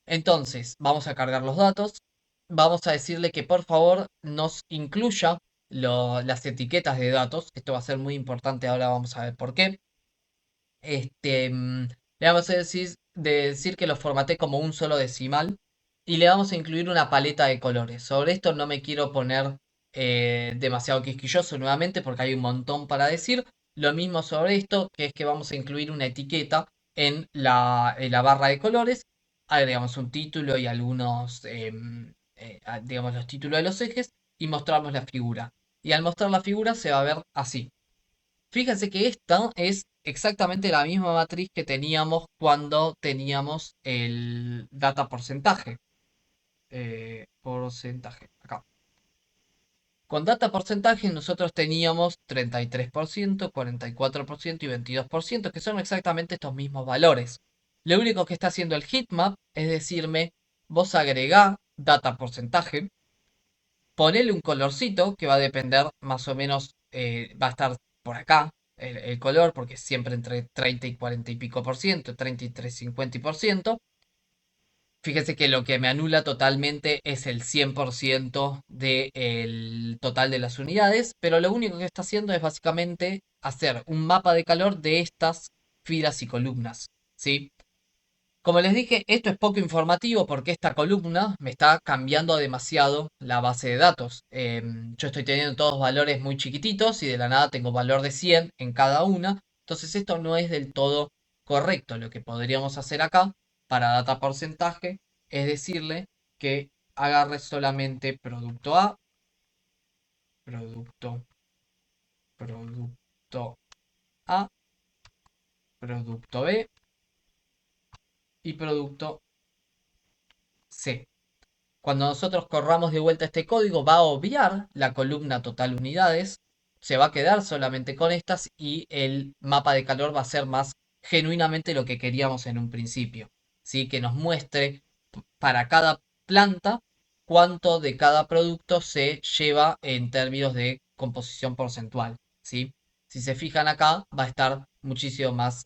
Entonces, vamos a cargar los datos. Vamos a decirle que por favor nos incluya las etiquetas de datos. Esto va a ser muy importante, ahora vamos a ver por qué. Le vamos a decir que lo formaté como un solo decimal y le vamos a incluir una paleta de colores. Sobre esto no me quiero poner demasiado quisquilloso nuevamente porque hay un montón para decir. Lo mismo sobre esto, que es que vamos a incluir una etiqueta en la barra de colores. Agregamos un título y digamos, los títulos de los ejes y mostramos la figura. Y al mostrar la figura se va a ver así. Fíjense que esta es exactamente la misma matriz que teníamos cuando teníamos el data porcentaje. Porcentaje, acá. Con data porcentaje nosotros teníamos 33%, 44% y 22%, que son exactamente estos mismos valores. Lo único que está haciendo el heatmap es decirme, vos agregá data porcentaje, ponele un colorcito que va a depender más o menos, va a estar por acá el color, porque es siempre entre 30 y 40 y pico por ciento, 33, 50 y por ciento. Fíjese que lo que me anula totalmente es el 100% del total de las unidades, pero lo único que está haciendo es básicamente hacer un mapa de calor de estas filas y columnas, ¿sí? Como les dije, esto es poco informativo porque esta columna me está cambiando demasiado la base de datos. Yo estoy teniendo todos valores muy chiquititos y de la nada tengo valor de 100 en cada una. Entonces esto no es del todo correcto. Lo que podríamos hacer acá para data porcentaje es decirle que agarre solamente producto A, producto, producto A, producto B y producto C. Cuando nosotros corramos de vuelta este código, va a obviar la columna total unidades, se va a quedar solamente con estas y el mapa de calor va a ser más genuinamente lo que queríamos en un principio. ¿Sí? Que nos muestre para cada planta cuánto de cada producto se lleva en términos de composición porcentual. ¿Sí? Si se fijan acá, va a estar muchísimo más,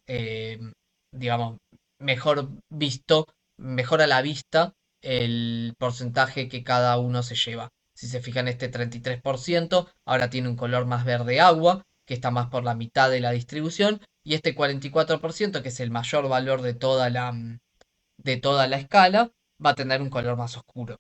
digamos, mejor visto, mejor a la vista el porcentaje que cada uno se lleva. Si se fijan, este 33% ahora tiene un color más verde agua, que está más por la mitad de la distribución, y este 44%, que es el mayor valor de toda la escala, va a tener un color más oscuro.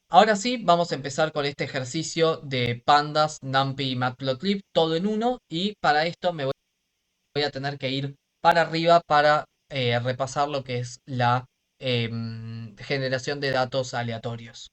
Ahora sí, vamos a empezar con este ejercicio de pandas, numpy y matplotlib, todo en uno, y para esto me voy a tener que ir para arriba para repasar lo que es la generación de datos aleatorios.